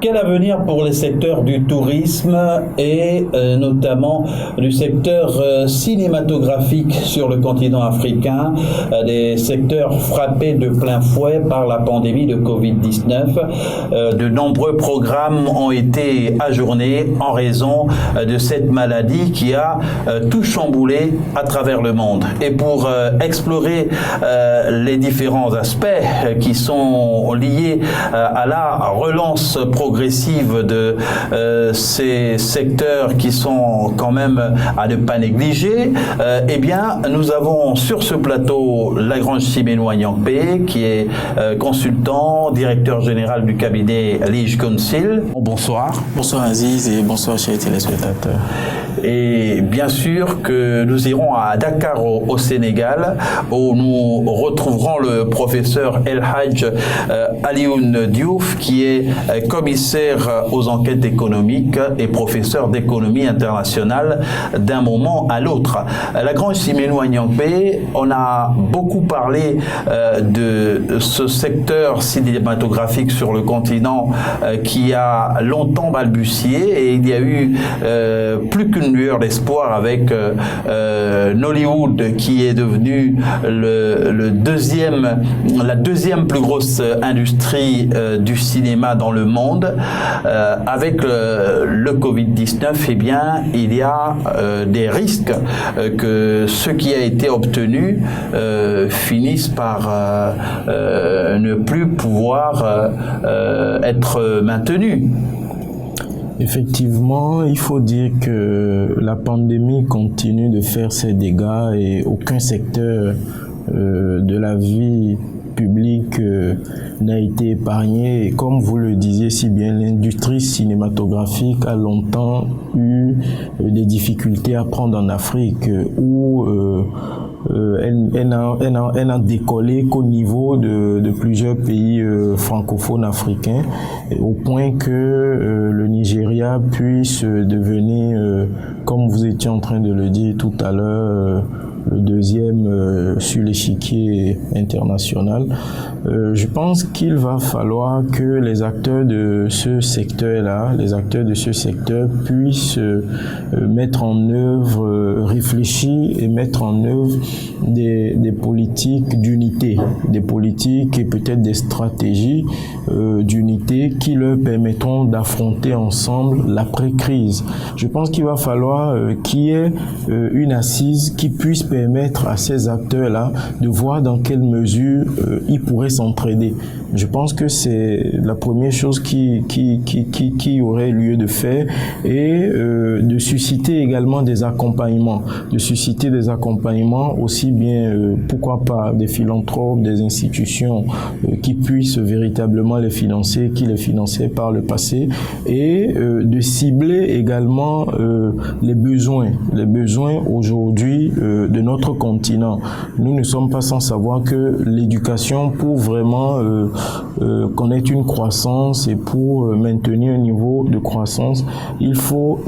Quel avenir pour les secteurs du tourisme et notamment du secteur cinématographique sur le continent africain, des secteurs frappés de plein fouet par la pandémie de Covid-19. De nombreux programmes ont été ajournés en raison de cette maladie qui a tout chamboulé à travers le monde. Et pour explorer les différents aspects qui sont liés à la relance progressive de ces secteurs qui sont quand même à ne pas négliger, eh bien, nous avons sur ce plateau Lagrange Siménois-Nyangpé, qui est consultant, directeur général du cabinet Lige Council. Bonsoir. Bonsoir Aziz et bonsoir chers téléspectateurs. Et bien sûr que nous irons à Dakar au Sénégal, où nous retrouverons le professeur El Hadj Alioune Diouf, qui est commissaire aux enquêtes économiques et professeur d'économie internationale d'un moment à l'autre. Lagrange Siménois-Nyangpé, on a beaucoup parlé de ce secteur cinématographique sur le continent qui a longtemps balbutié, et il y a eu plus qu'une lueur d'espoir avec Nollywood, qui est devenu la deuxième plus grosse industrie du cinéma dans le monde. Avec le Covid-19, eh bien, il y a des risques que ce qui a été obtenu finisse par ne plus pouvoir être maintenu. Effectivement, il faut dire que la pandémie continue de faire ses dégâts et aucun secteur de la vie publique n'a été épargné. Et comme vous le disiez si bien, l'industrie cinématographique a longtemps eu des difficultés à prendre en Afrique, où elle n'a décollé qu'au niveau de plusieurs pays francophones africains, au point que le Nigeria puisse devenir, comme vous étiez en train de le dire tout à l'heure, le deuxième sur l'échiquier international. Je pense qu'il va falloir que les acteurs de ce secteur-là, puissent mettre en œuvre, réfléchir et mettre en œuvre des politiques d'unité, des politiques et peut-être des stratégies d'unité qui leur permettront d'affronter ensemble l'après-crise. Je pense qu'il va falloir qu'il y ait une assise qui puisse permettre à ces acteurs-là de voir dans quelle mesure ils pourraient s'entraider. Je pense que c'est la première chose qui aurait lieu de faire, et de susciter également des accompagnements, aussi bien, pourquoi pas, des philanthropes, des institutions qui puissent véritablement les financer, qui les finançaient par le passé, et de cibler également les besoins aujourd'hui de notre continent. Nous ne sommes pas sans savoir que l'éducation, pour vraiment connaître une croissance et pour maintenir un niveau de croissance, il faut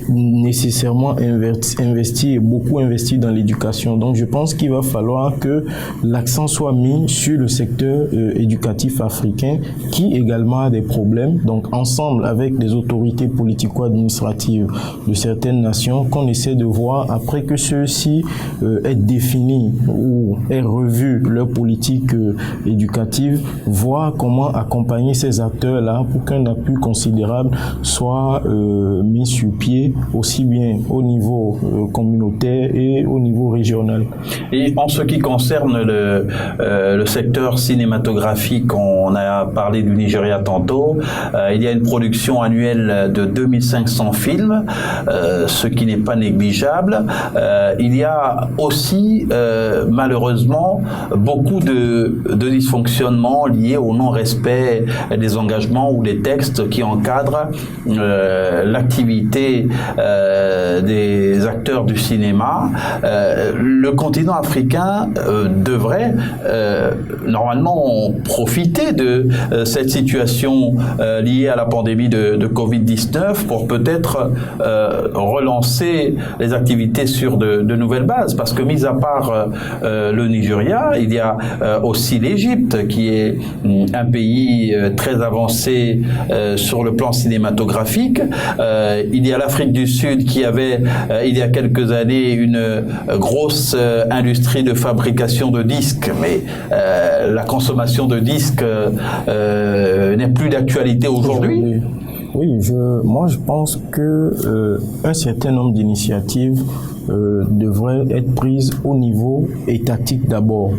nécessairement investir, et beaucoup investir dans l'éducation. Donc je pense qu'il va falloir que l'accent soit mis sur le secteur éducatif africain, qui également a des problèmes. Donc ensemble avec les autorités politico-administratives de certaines nations, qu'on essaie de voir, après que ceux-ci aient défini ou aient revu leur politique éducative, voir comment accompagner ces acteurs-là pour qu'un appui considérable soit mis sur pied, aussi bien au niveau communautaire et au niveau régional. Et en ce qui concerne le secteur cinématographique, on a parlé du Nigeria tantôt, il y a une production annuelle de 2500 films, ce qui n'est pas négligeable. Il y a aussi malheureusement beaucoup de dysfonctionnements liés au non-respect des engagements ou des textes qui encadrent l'activité des acteurs du cinéma. Le continent africain devrait normalement profiter de cette situation liée à la pandémie de Covid-19 pour peut-être relancer les activités sur de nouvelles bases, parce que mis à part le Nigeria, il y a aussi l'Égypte qui est un pays très avancé sur le plan cinématographique. Il y a l'Afrique du Sud qui avait il y a quelques années une grosse industrie de fabrication de disques, mais la consommation de disques n'est plus d'actualité aujourd'hui. Oui, moi je pense que un certain nombre d'initiatives devraient être prises au niveau étatique d'abord,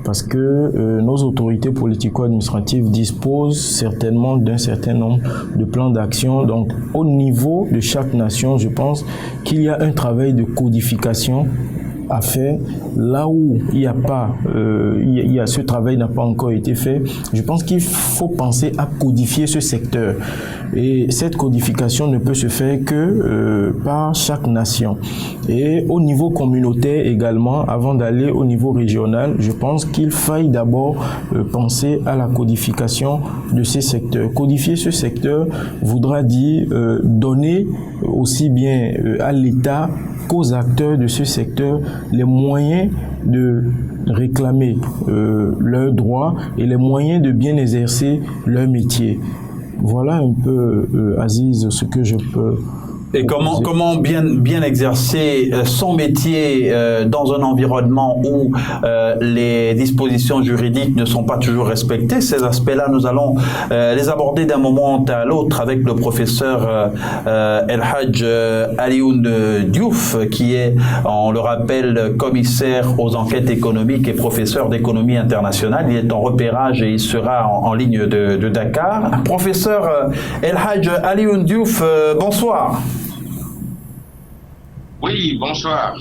parce que nos autorités politico-administratives disposent certainement d'un certain nombre de plans d'action. Donc au niveau de chaque nation, je pense qu'il y a un travail de codification à faire. Là où il n'y a pas, ce travail n'a pas encore été fait, je pense qu'il faut penser à codifier ce secteur. Et cette codification ne peut se faire que par chaque nation. Et au niveau communautaire également, avant d'aller au niveau régional, je pense qu'il faille d'abord penser à la codification de ces secteurs. Codifier ce secteur voudra dire donner aussi bien à l'État qu'aux acteurs de ce secteur les moyens de réclamer leurs droits et les moyens de bien exercer leur métier. Voilà un peu, Aziz, ce que je peux... Et comment bien exercer son métier dans un environnement où les dispositions juridiques ne sont pas toujours respectées. Ces aspects-là, nous allons les aborder d'un moment à l'autre avec le professeur El Hadj Alioune Diouf, qui est, on le rappelle, commissaire aux enquêtes économiques et professeur d'économie internationale. Il est en repérage et il sera en ligne de Dakar. Professeur El Hadj Alioune Diouf, bonsoir. Oui, bonsoir.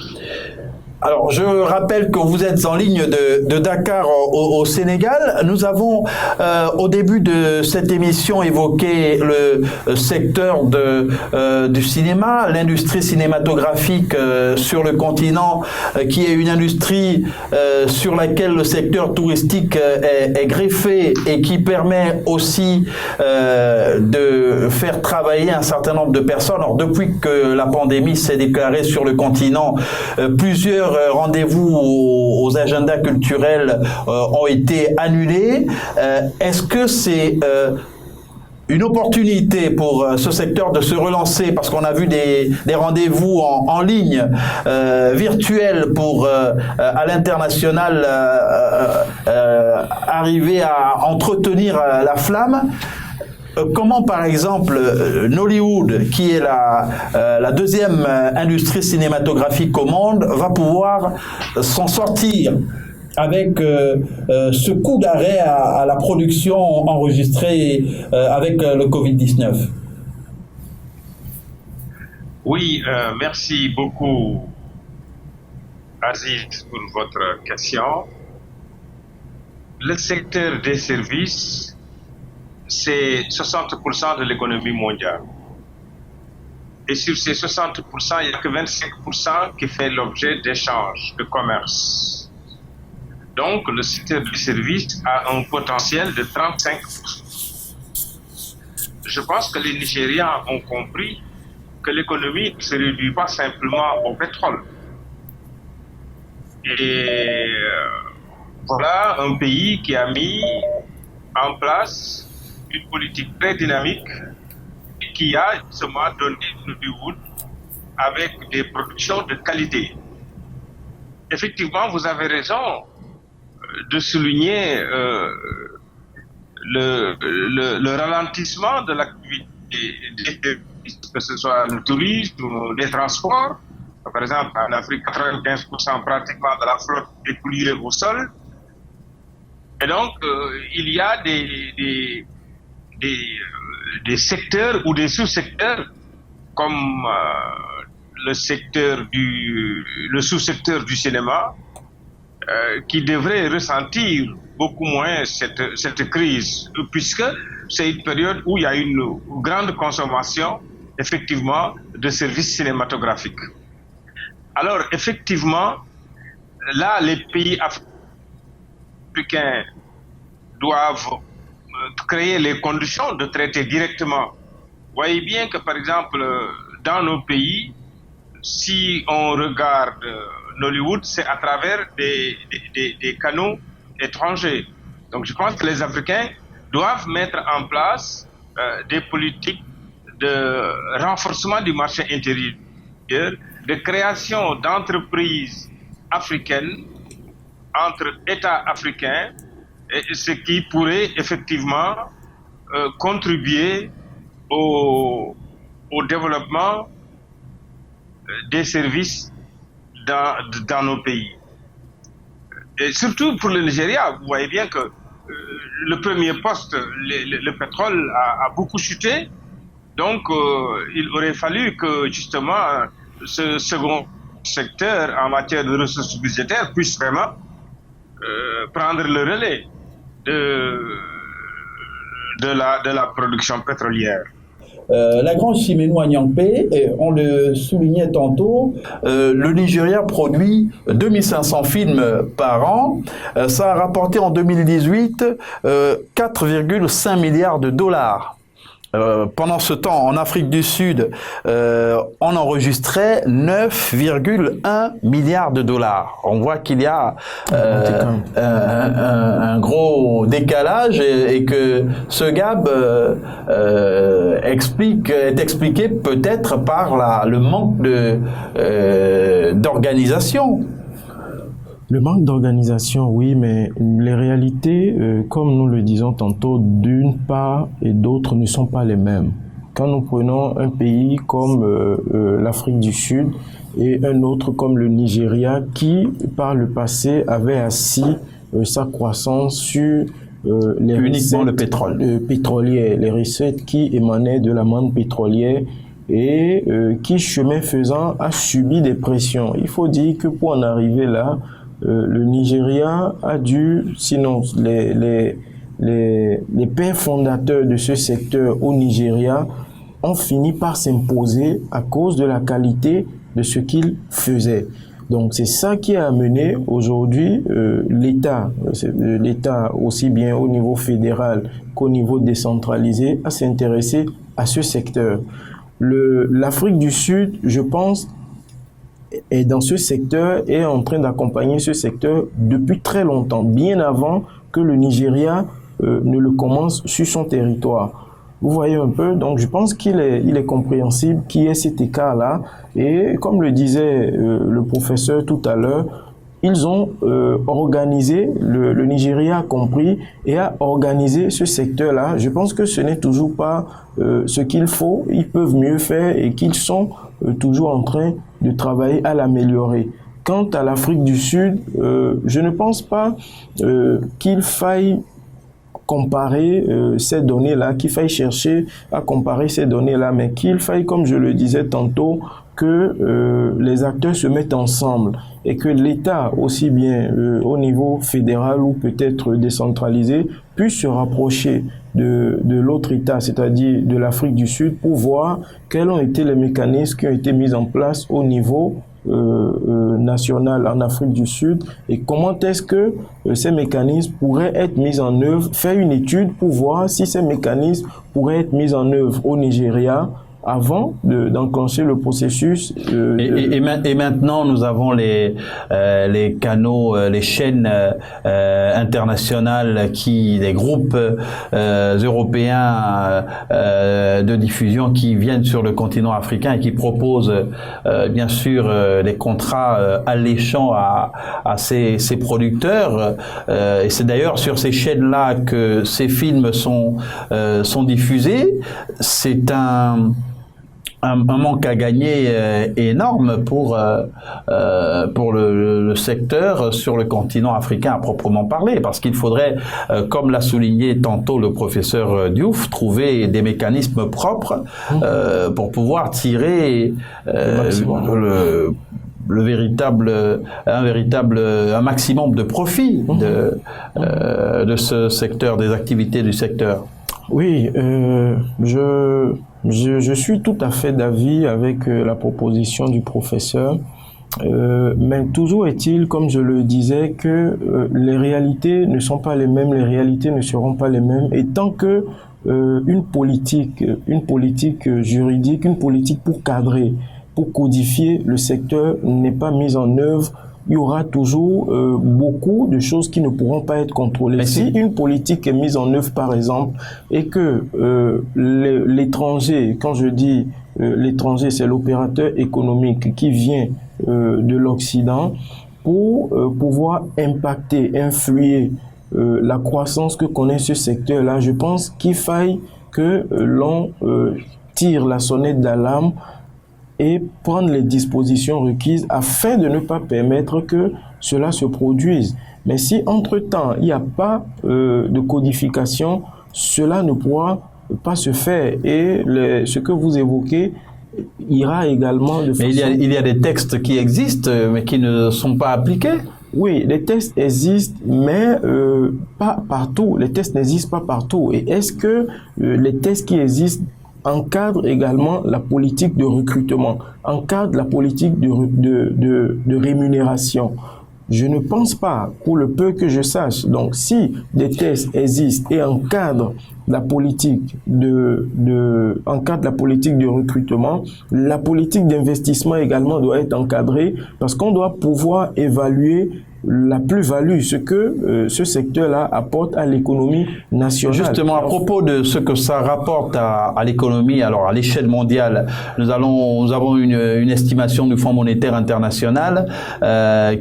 Alors, je rappelle que vous êtes en ligne de Dakar au Sénégal. Nous avons, au début de cette émission, évoqué le secteur du cinéma, l'industrie cinématographique sur le continent, qui est une industrie sur laquelle le secteur touristique est greffé et qui permet aussi de faire travailler un certain nombre de personnes. Alors, depuis que la pandémie s'est déclarée sur le continent, plusieurs rendez-vous aux agendas culturels ont été annulés. Est-ce que c'est une opportunité pour ce secteur de se relancer, parce qu'on a vu des rendez-vous en ligne, virtuels, pour à l'international arriver à entretenir la flamme? Comment, par exemple, Nollywood, qui est la deuxième industrie cinématographique au monde, va pouvoir s'en sortir avec ce coup d'arrêt à la production enregistrée avec le Covid-19? Oui, merci beaucoup, Aziz, pour votre question. Le secteur des services, c'est 60% de l'économie mondiale. Et sur ces 60%, il n'y a que 25% qui fait l'objet d'échanges, de commerce. Donc, le secteur du service a un potentiel de 35%. Je pense que les Nigérians ont compris que l'économie ne se réduit pas simplement au pétrole. Et voilà un pays qui a mis en place une politique très dynamique et qui a justement donné Nollywood avec des productions de qualité. Effectivement, vous avez raison de souligner le ralentissement de l'activité, que ce soit le tourisme ou les transports. Par exemple, en Afrique, 95% pratiquement de la flotte est coulée au sol. Et donc, il y a des secteurs ou des sous-secteurs comme le sous-secteur du cinéma qui devrait ressentir beaucoup moins cette crise, puisque c'est une période où il y a une grande consommation effectivement de services cinématographiques. Alors effectivement, là les pays africains doivent créer les conditions de traiter directement. Vous voyez bien que, par exemple, dans nos pays, si on regarde Nollywood, c'est à travers des canaux étrangers. Donc je pense que les Africains doivent mettre en place des politiques de renforcement du marché intérieur, de création d'entreprises africaines entre États africains, et ce qui pourrait effectivement contribuer au développement des services dans nos pays. Et surtout pour le Nigeria, vous voyez bien que le premier poste, le pétrole a beaucoup chuté. Donc, il aurait fallu que justement ce second secteur en matière de ressources budgétaires puisse vraiment prendre le relais de la production pétrolière. La grange Chimène Nyangpé, on le soulignait tantôt, le Nigeria produit 2500 films par an. Ça a rapporté en 2018 4,5 milliards de dollars. Pendant ce temps, en Afrique du Sud, on enregistrait 9,1 milliards de dollars. On voit qu'il y a un gros décalage et que ce gap est expliqué peut-être par le manque d'organisation. Le manque d'organisation, oui, mais les réalités, comme nous le disons tantôt, d'une part et d'autre ne sont pas les mêmes. Quand nous prenons un pays comme l'Afrique du Sud et un autre comme le Nigeria, qui par le passé avait assis sa croissance sur les uniquement le pétrole pétrolières, les recettes qui émanaient de la manne pétrolière et qui, chemin faisant, a subi des pressions. Il faut dire que pour en arriver là, le Nigeria a dû, sinon les pères fondateurs de ce secteur au Nigeria ont fini par s'imposer à cause de la qualité de ce qu'ils faisaient. Donc c'est ça qui a amené aujourd'hui l'État aussi bien au niveau fédéral qu'au niveau décentralisé à s'intéresser à ce secteur. L'Afrique du Sud, je pense, est dans ce secteur et est en train d'accompagner ce secteur depuis très longtemps, bien avant que le Nigeria ne le commence sur son territoire. Vous voyez un peu, donc je pense qu'il est compréhensible qu'il y ait cet écart-là. Et comme le disait le professeur tout à l'heure, ils ont organisé, le Nigeria a compris et a organisé ce secteur-là. Je pense que ce n'est toujours pas ce qu'il faut, ils peuvent mieux faire et qu'ils sont toujours en train de travailler à l'améliorer. Quant à l'Afrique du Sud, je ne pense pas qu'il faille comparer ces données-là, qu'il faille chercher à comparer ces données-là, mais qu'il faille, comme je le disais tantôt, que les acteurs se mettent ensemble et que l'État, aussi bien au niveau fédéral ou peut-être décentralisé, puisse se rapprocher de l'autre État, c'est-à-dire de l'Afrique du Sud, pour voir quels ont été les mécanismes qui ont été mis en place au niveau national en Afrique du Sud et comment est-ce que ces mécanismes pourraient être mis en œuvre, faire une étude pour voir si ces mécanismes pourraient être mis en œuvre au Nigeria avant d'enclencher le processus. Et maintenant, nous avons les canaux, les chaînes internationales les groupes européens de diffusion qui viennent sur le continent africain et qui proposent bien sûr des contrats alléchants à ces producteurs. Et c'est d'ailleurs sur ces chaînes-là que ces films sont diffusés. C'est un manque à gagner énorme pour le secteur sur le continent africain à proprement parler, parce qu'il faudrait, comme l'a souligné tantôt le professeur Diouf, trouver des mécanismes propres pour pouvoir tirer un maximum de profit de ce secteur, des activités du secteur. Oui, je suis tout à fait d'avis avec la proposition du professeur, mais toujours est-il, comme je le disais, que les réalités ne sont pas les mêmes, les réalités ne seront pas les mêmes, et tant que une politique juridique, une politique pour cadrer, pour codifier le secteur n'est pas mise en œuvre il y aura toujours beaucoup de choses qui ne pourront pas être contrôlées. Mais si une politique est mise en œuvre, par exemple, et que l'étranger, quand je dis l'étranger, c'est l'opérateur économique qui vient de l'Occident pour pouvoir impacter, influer la croissance que connaît ce secteur-là, je pense qu'il faille que l'on tire la sonnette d'alarme et prendre les dispositions requises afin de ne pas permettre que cela se produise. Mais si entre-temps, il n'y a pas de codification, cela ne pourra pas se faire. Et ce que vous évoquez ira également de façon... Mais il y a des textes qui existent, mais qui ne sont pas appliqués. Oui, les tests existent, mais pas partout. Les tests n'existent pas partout. Et est-ce que les tests qui existent encadrent également la politique de recrutement, encadrent la politique de rémunération? Je ne pense pas, pour le peu que je sache. Donc, si des tests existent et encadrent la politique encadrent la politique de recrutement, la politique d'investissement également doit être encadrée parce qu'on doit pouvoir évaluer la plus-value, ce que ce secteur-là apporte à l'économie nationale. Justement, à propos de ce que ça rapporte à l'économie, alors à l'échelle mondiale, nous avons une estimation du Fonds monétaire international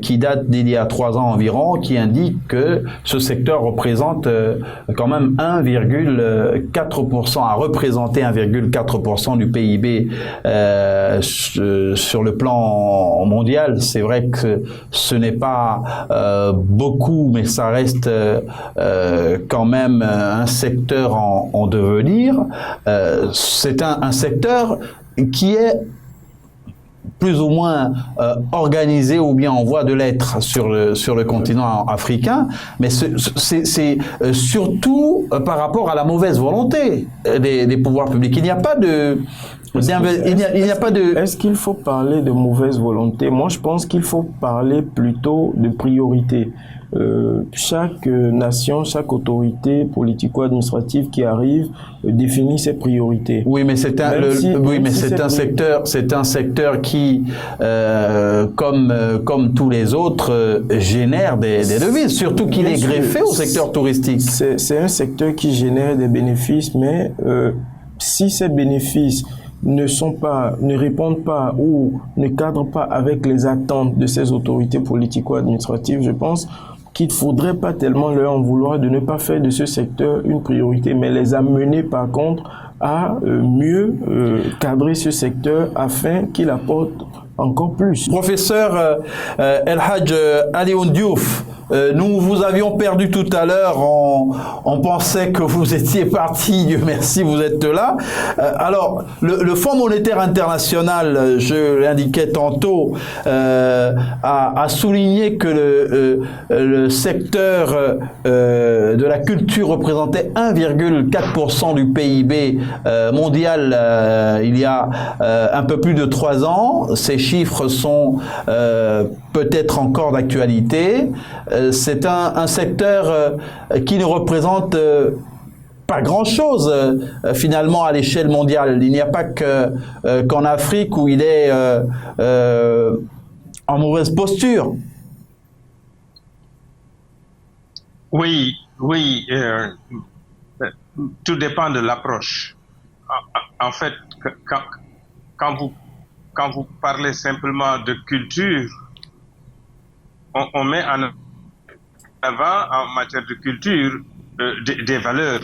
qui date d'il y a 3 ans environ, qui indique que ce secteur représente quand même 1,4%, a représenté 1,4% du PIB sur le plan mondial. C'est vrai que ce n'est pas beaucoup, mais ça reste quand même un secteur en devenir. C'est un secteur qui est plus ou moins organisé ou bien en voie de l'être sur le continent africain, mais c'est surtout par rapport à la mauvaise volonté des pouvoirs publics. Il n'y a pas de... Est-ce qu'il faut parler de mauvaise volonté? Moi, je pense qu'il faut parler plutôt de priorité. Chaque nation, chaque autorité politico-administrative qui arrive définit ses priorités. Oui, mais c'est un secteur qui, comme tous les autres, génère des devises, surtout qu'il est greffé au secteur touristique. C'est un secteur qui génère des bénéfices, mais si ces bénéfices ne répondent pas ou ne cadrent pas avec les attentes de ces autorités politico-administratives, je pense qu'il ne faudrait pas tellement leur en vouloir de ne pas faire de ce secteur une priorité, mais les amener par contre à mieux cadrer ce secteur afin qu'il apporte encore plus. Professeur El Hadj Alioune Diouf, nous vous avions perdu tout à l'heure, on pensait que vous étiez parti, Dieu merci, vous êtes là. Alors, le Fonds monétaire international, je l'indiquais tantôt, a souligné que le secteur de la culture représentait 1,4% du PIB mondial il y a un peu plus de 3 ans. Ces chiffres sont peut-être encore d'actualité. C'est un secteur qui ne représente pas grand-chose finalement à l'échelle mondiale. Il n'y a pas qu'en Afrique où il est en mauvaise posture. Oui, tout dépend de l'approche. En fait, quand vous parlez simplement de culture, on met en avant en matière de culture des valeurs.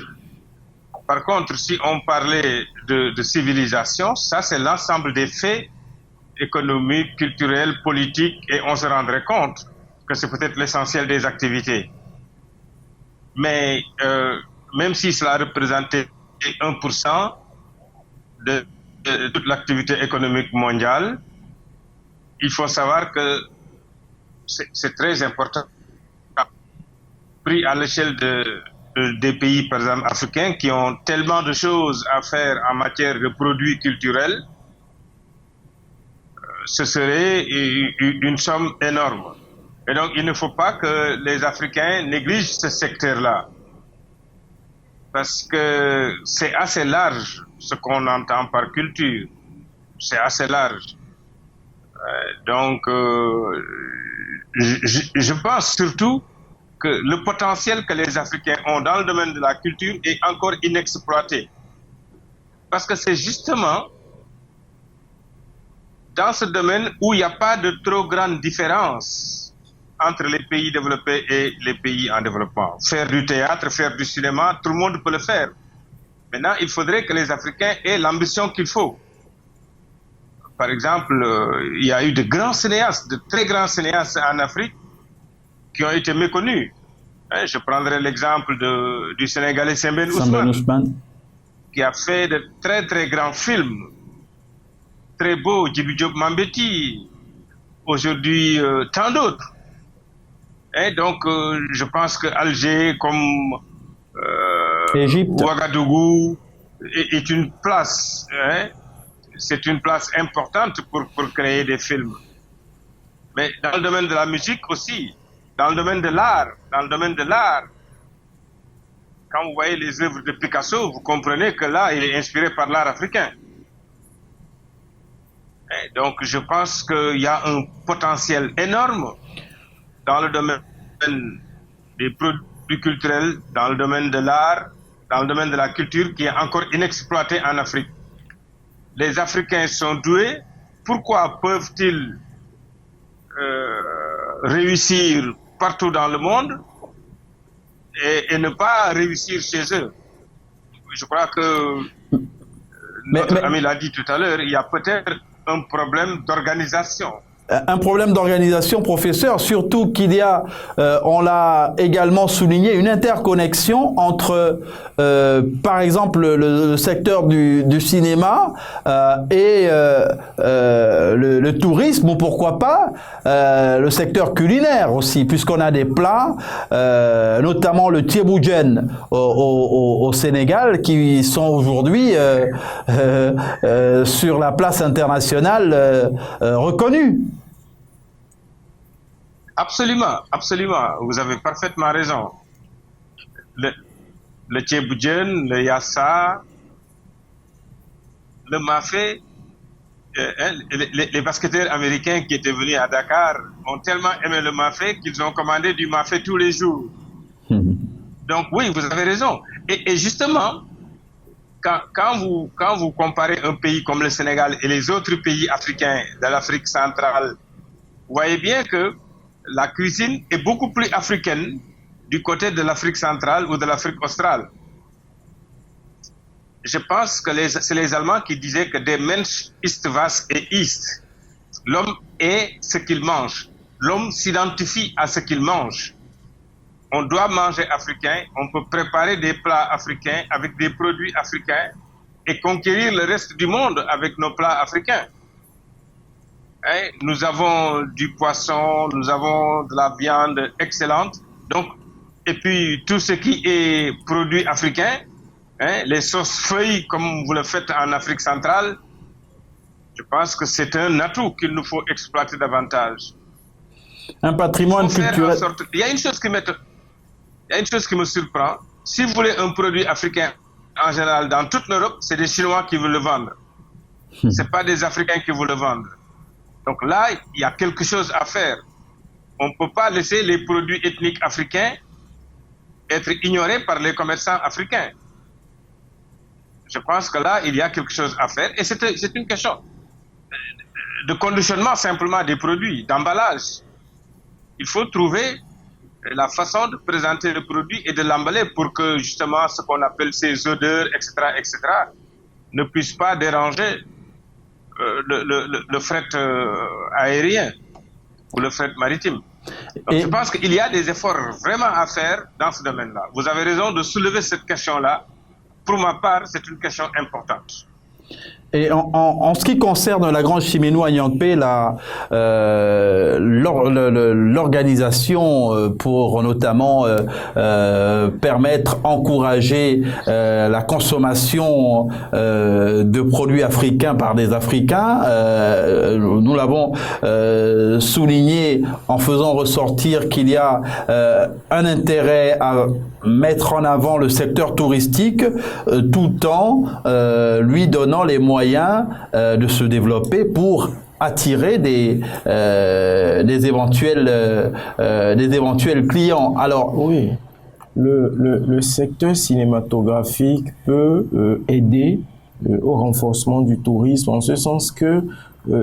Par contre, si on parlait de civilisation, ça c'est l'ensemble des faits économiques, culturels, politiques, et on se rendrait compte que c'est peut-être l'essentiel des activités. Mais même si cela représentait 1% de toute l'activité économique mondiale, il faut savoir que c'est très important. Pris à l'échelle des pays, par exemple, africains, qui ont tellement de choses à faire en matière de produits culturels, ce serait une somme énorme. Et donc, il ne faut pas que les Africains négligent ce secteur-là. Parce que c'est assez large ce qu'on entend par culture. C'est assez large. Donc, je pense surtout que le potentiel que les Africains ont dans le domaine de la culture est encore inexploité. Parce que c'est justement dans ce domaine où il n'y a pas de trop grande différence entre les pays développés et les pays en développement. Faire du théâtre, faire du cinéma, tout le monde peut le faire. Maintenant, il faudrait que les Africains aient l'ambition qu'il faut. Par exemple, il y a eu de grands cinéastes, de très grands cinéastes en Afrique qui ont été méconnus. Je prendrai l'exemple du Sénégalais Sembène Ousmane, qui a fait de très très grands films, très beaux, Djibi Diop Mambéty, aujourd'hui tant d'autres. Et donc, je pense que Alger, comme Égypte, Ouagadougou, est une place. C'est une place importante pour créer des films. Mais dans le domaine de la musique aussi, dans le domaine de l'art, quand vous voyez les œuvres de Picasso, vous comprenez que là, il est inspiré par l'art africain. Et donc, je pense qu'il y a un potentiel énorme dans le domaine des produits culturels, dans le domaine de l'art, dans le domaine de la culture, qui est encore inexploité en Afrique. Les Africains sont doués. Pourquoi peuvent-ils réussir partout dans le monde et ne pas réussir chez eux? Je crois que notre ami l'a dit tout à l'heure, il y a peut-être un problème d'organisation. Un problème d'organisation, professeur, surtout qu'il y a, on l'a également souligné, une interconnexion entre, par exemple, le secteur du cinéma et le tourisme, ou pourquoi pas le secteur culinaire aussi, puisqu'on a des plats, notamment le thieboujen au Sénégal, qui sont aujourd'hui sur la place internationale reconnus. Absolument, absolument. Vous avez parfaitement raison. Le thieboujen, le yassa, le mafé, les basketteurs américains qui étaient venus à Dakar ont tellement aimé le mafé qu'ils ont commandé du mafé tous les jours. Donc oui, vous avez raison. Et justement, quand vous comparez un pays comme le Sénégal et les autres pays africains de l'Afrique centrale, vous voyez bien que la cuisine est beaucoup plus africaine du côté de l'Afrique centrale ou de l'Afrique australe. Je pense que c'est les Allemands qui disaient que der Mensch ist was er isst. L'homme est ce qu'il mange. L'homme s'identifie à ce qu'il mange. On doit manger africain, on peut préparer des plats africains avec des produits africains et conquérir le reste du monde avec nos plats africains. Nous avons du poisson, nous avons de la viande excellente. Donc, et puis tout ce qui est produit africain, les sauces feuilles comme vous le faites en Afrique centrale, je pense que c'est un atout qu'il nous faut exploiter davantage. Un patrimoine culturel. Il y a une chose qui me surprend. Si vous voulez un produit africain en général dans toute l'Europe, c'est des Chinois qui veulent le vendre. C'est pas des Africains qui veulent le vendre. Donc là, il y a quelque chose à faire. On ne peut pas laisser les produits ethniques africains être ignorés par les commerçants africains. Je pense que là, il y a quelque chose à faire. Et c'est une question de conditionnement simplement des produits, d'emballage. Il faut trouver la façon de présenter le produit et de l'emballer pour que justement ce qu'on appelle ces odeurs, etc., ne puisse pas déranger le fret aérien ou le fret maritime. Donc, je pense qu'il y a des efforts vraiment à faire dans ce domaine-là. Vous avez raison de soulever cette question-là. Pour ma part, c'est une question importante. Et en ce qui concerne la Grange Chimène Wanyangpe, l'organisation pour notamment permettre, encourager la consommation de produits africains par des Africains, nous l'avons souligné en faisant ressortir qu'il y a un intérêt à mettre en avant le secteur touristique tout en lui donnant les moyens de se développer pour attirer des éventuels clients. Alors, oui, le secteur cinématographique peut aider au renforcement du tourisme, en ce sens que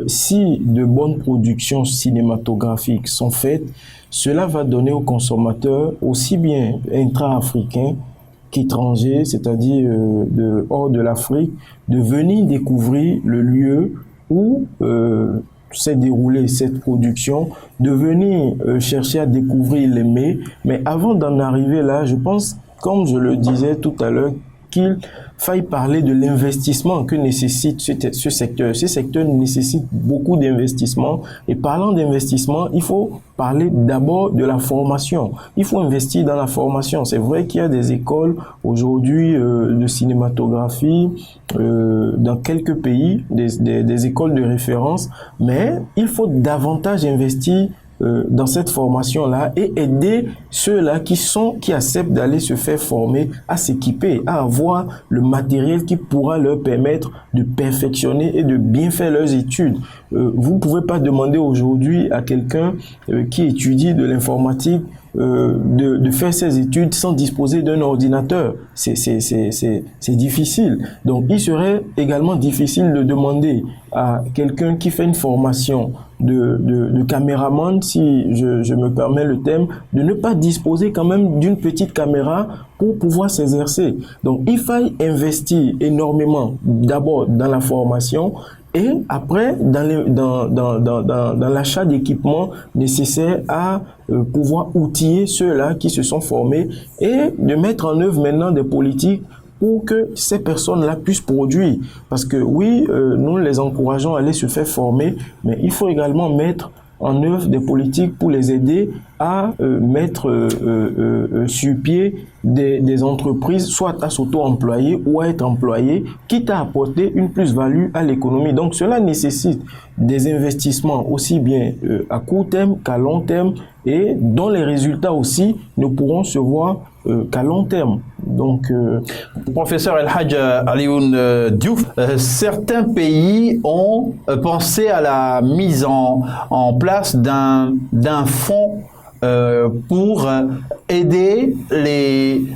si de bonnes productions cinématographiques sont faites, cela va donner aux consommateurs, aussi bien intra-africains qu'étrangers, c'est-à-dire hors de l'Afrique, de venir découvrir le lieu où s'est déroulée cette production, de venir chercher à découvrir les mets. Mais avant d'en arriver là, je pense, comme je le disais tout à l'heure, qu'il faille parler de l'investissement que nécessite ce secteur. Ce secteur nécessite beaucoup d'investissement. Et parlant d'investissement, il faut parler d'abord de la formation. Il faut investir dans la formation. C'est vrai qu'il y a des écoles aujourd'hui de cinématographie dans quelques pays, des écoles de référence, mais il faut davantage investir dans cette formation-là et aider ceux-là qui acceptent d'aller se faire former à s'équiper, à avoir le matériel qui pourra leur permettre de perfectionner et de bien faire leurs études. Vous ne pouvez pas demander aujourd'hui à quelqu'un qui étudie de l'informatique de faire ses études sans disposer d'un ordinateur. C'est difficile. Donc, il serait également difficile de demander à quelqu'un qui fait une formation de caméraman, si je me permets le terme, de ne pas disposer quand même d'une petite caméra pour pouvoir s'exercer. Donc, il faille investir énormément d'abord dans la formation et après dans l'achat d'équipements nécessaires à pouvoir outiller ceux-là qui se sont formés et de mettre en œuvre maintenant des politiques pour que ces personnes-là puissent produire. Parce que oui, nous les encourageons à aller se faire former, mais il faut également mettre en œuvre des politiques pour les aider à mettre sur pied des entreprises, soit à s'auto-employer ou à être employés, quitte à apporter une plus-value à l'économie. Donc cela nécessite des investissements aussi bien à court terme qu'à long terme et dont les résultats aussi ne pourront se voir qu'à long terme. Donc, professeur El Hadj Alioune Diouf, certains pays ont pensé à la mise en place d'un fonds pour aider les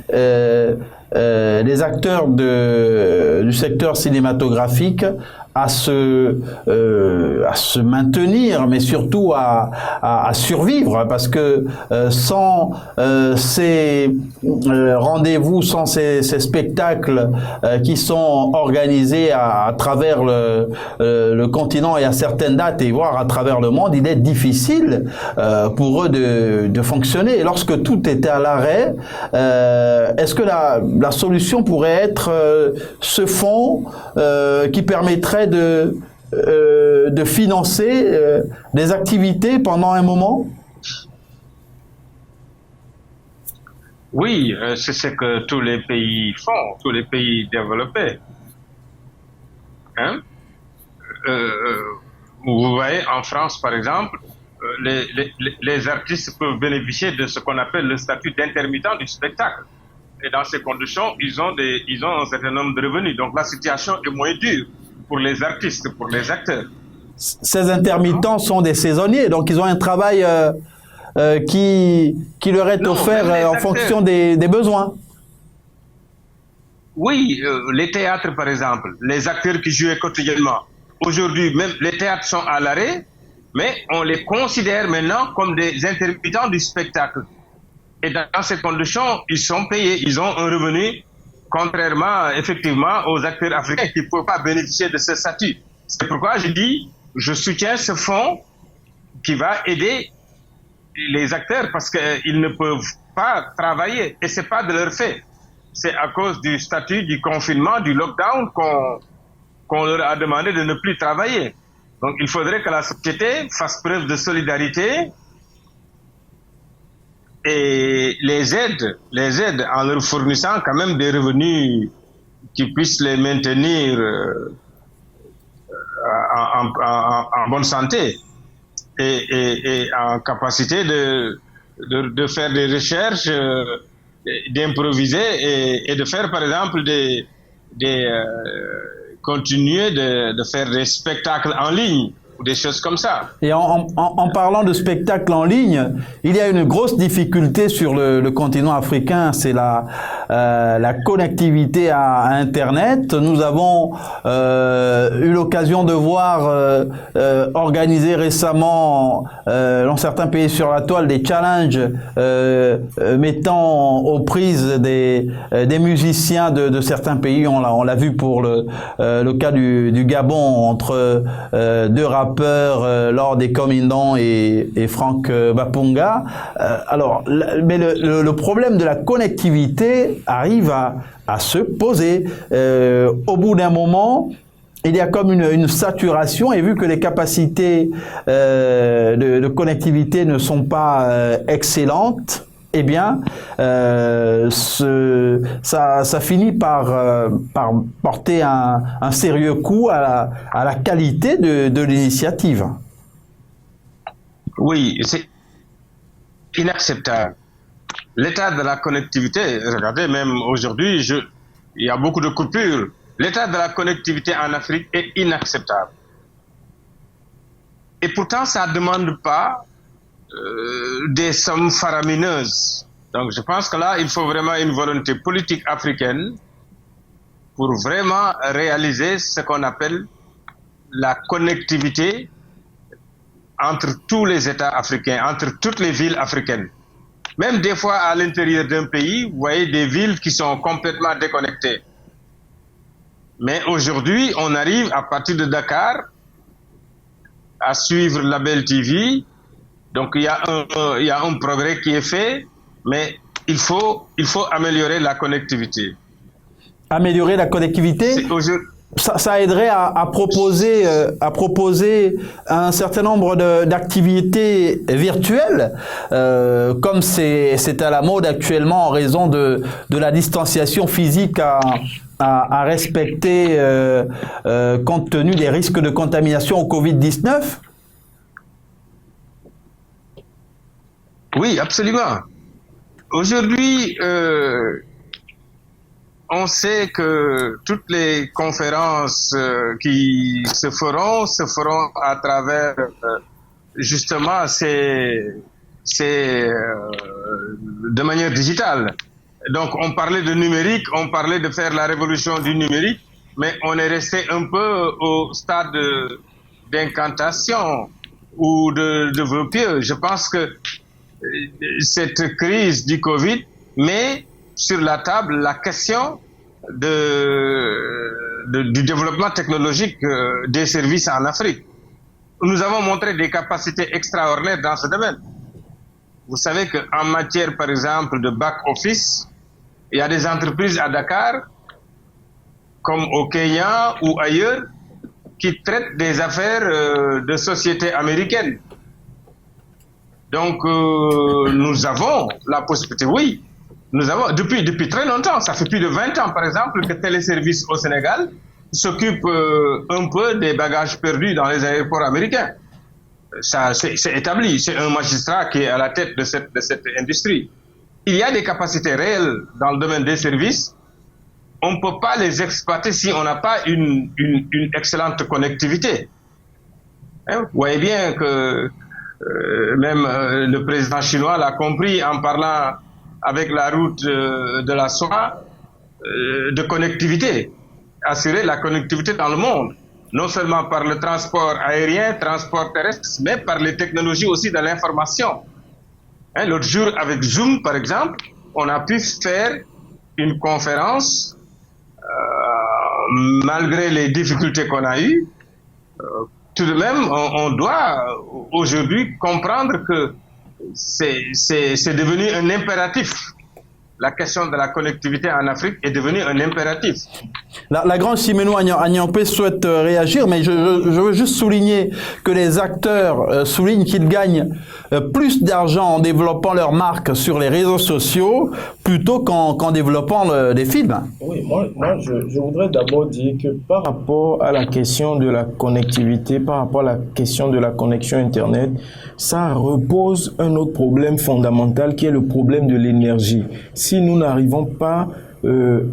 acteurs du secteur cinématographique à se maintenir, mais surtout à survivre, parce que sans ces rendez-vous, sans ces spectacles qui sont organisés à travers le continent et à certaines dates, et voire à travers le monde, il est difficile pour eux de fonctionner. Et lorsque tout était à l'arrêt, est-ce que la solution pourrait être ce fonds qui permettrait de financer des activités pendant un moment? Oui, c'est ce que tous les pays font, tous les pays développés. Hein? Vous voyez, en France, par exemple, les artistes peuvent bénéficier de ce qu'on appelle le statut d'intermittent du spectacle. Et dans ces conditions, ils ont un certain nombre de revenus. Donc la situation est moins dure pour les artistes, pour les acteurs. Ces intermittents sont des saisonniers, donc ils ont un travail qui leur est offert en fonction des besoins. Oui, les théâtres par exemple, les acteurs qui jouent quotidiennement. Aujourd'hui, même les théâtres sont à l'arrêt, mais on les considère maintenant comme des intermittents du spectacle. Et dans ces conditions, ils sont payés, ils ont un revenu, contrairement effectivement aux acteurs africains qui ne peuvent pas bénéficier de ce statut. C'est pourquoi je dis, je soutiens ce fonds qui va aider les acteurs parce qu'ils ne peuvent pas travailler et c'est pas de leur fait. C'est à cause du statut, du confinement, du lockdown qu'on leur a demandé de ne plus travailler. Donc il faudrait que la société fasse preuve de solidarité et les aide en leur fournissant quand même des revenus qui puissent les maintenir en bonne santé et en capacité de faire des recherches, d'improviser et de faire par exemple continuer de faire des spectacles en ligne ou des choses comme ça. Et en parlant de spectacles en ligne, il y a une grosse difficulté sur le continent africain, c'est la connectivité à Internet. Nous avons eu l'occasion de voir organiser récemment dans certains pays sur la toile des challenges mettant aux prises des musiciens de certains pays. On l'a vu pour le cas du Gabon entre deux rappeurs Lord et Commandant et Franck Bapunga. Mais le problème de la connectivité arrive à se poser. Au bout d'un moment, il y a comme une saturation, et vu que les capacités de connectivité ne sont pas excellentes, eh bien, ça finit par porter un sérieux coup à la qualité de l'initiative. Oui, c'est inacceptable. L'état de la connectivité, regardez, même aujourd'hui, il y a beaucoup de coupures. L'état de la connectivité en Afrique est inacceptable. Et pourtant, ça ne demande pas des sommes faramineuses. Donc je pense que là, il faut vraiment une volonté politique africaine pour vraiment réaliser ce qu'on appelle la connectivité entre tous les États africains, entre toutes les villes africaines. Même des fois à l'intérieur d'un pays, vous voyez des villes qui sont complètement déconnectées. Mais aujourd'hui, on arrive à partir de Dakar à suivre Label TV. Donc il y a un progrès qui est fait, mais il faut améliorer la connectivité. Améliorer la connectivité, ça aiderait à proposer un certain nombre d'activités virtuelles, comme c'est à la mode actuellement en raison de la distanciation physique à respecter compte tenu des risques de contamination au Covid-19. Oui, absolument. Aujourd'hui, on sait que toutes les conférences qui se feront à travers justement de manière digitale. Donc on parlait de numérique, on parlait de faire la révolution du numérique, mais on est resté un peu au stade d'incantation ou de vœux pieux. Je pense que cette crise du Covid met sur la table la question du développement technologique des services en Afrique. Nous avons montré des capacités extraordinaires dans ce domaine. Vous savez qu'en matière, par exemple, de back-office, il y a des entreprises à Dakar, comme au Kenya ou ailleurs, qui traitent des affaires de sociétés américaines. Donc, nous avons la possibilité, oui, nous avons, depuis très longtemps, ça fait plus de 20 ans, par exemple, que Téléservices au Sénégal s'occupe un peu des bagages perdus dans les aéroports américains. Ça, c'est établi, c'est un magistrat qui est à la tête de cette industrie. Il y a des capacités réelles dans le domaine des services. On ne peut pas les exploiter si on n'a pas une excellente connectivité. Hein? Vous voyez bien que même le président chinois l'a compris en parlant avec la route de la soie de connectivité, assurer la connectivité dans le monde, non seulement par le transport aérien, transport terrestre, mais par les technologies aussi de l'information. Hein, l'autre jour, avec Zoom, par exemple, on a pu faire une conférence malgré les difficultés qu'on a eues. Tout de même, on doit aujourd'hui comprendre que c'est devenu un impératif. La question de la connectivité en Afrique est devenue un impératif. La grande Simenou Agnampé souhaite réagir, mais je veux juste souligner que les acteurs soulignent qu'ils gagnent plus d'argent en développant leur marque sur les réseaux sociaux plutôt qu'en développant des films. Oui, moi je voudrais d'abord dire que par rapport à la question de la connectivité, par rapport à la question de la connexion Internet, ça repose un autre problème fondamental qui est le problème de l'énergie. Si nous n'arrivons pas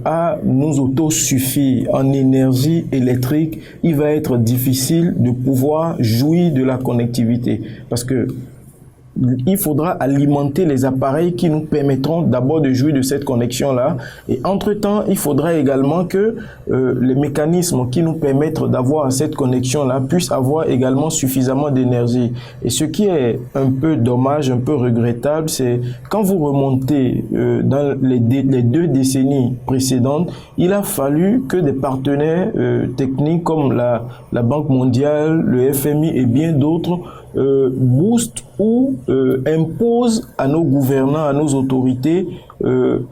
à nous autosuffire en énergie électrique, il va être difficile de pouvoir jouir de la connectivité. Parce que il faudra alimenter les appareils qui nous permettront d'abord de jouir de cette connexion-là. Et entre-temps, il faudra également que les mécanismes qui nous permettent d'avoir cette connexion-là puissent avoir également suffisamment d'énergie. Et ce qui est un peu dommage, un peu regrettable, c'est quand vous remontez dans les 2 décennies précédentes, il a fallu que des partenaires techniques comme la Banque mondiale, le FMI et bien d'autres booste ou impose à nos gouvernants, à nos autorités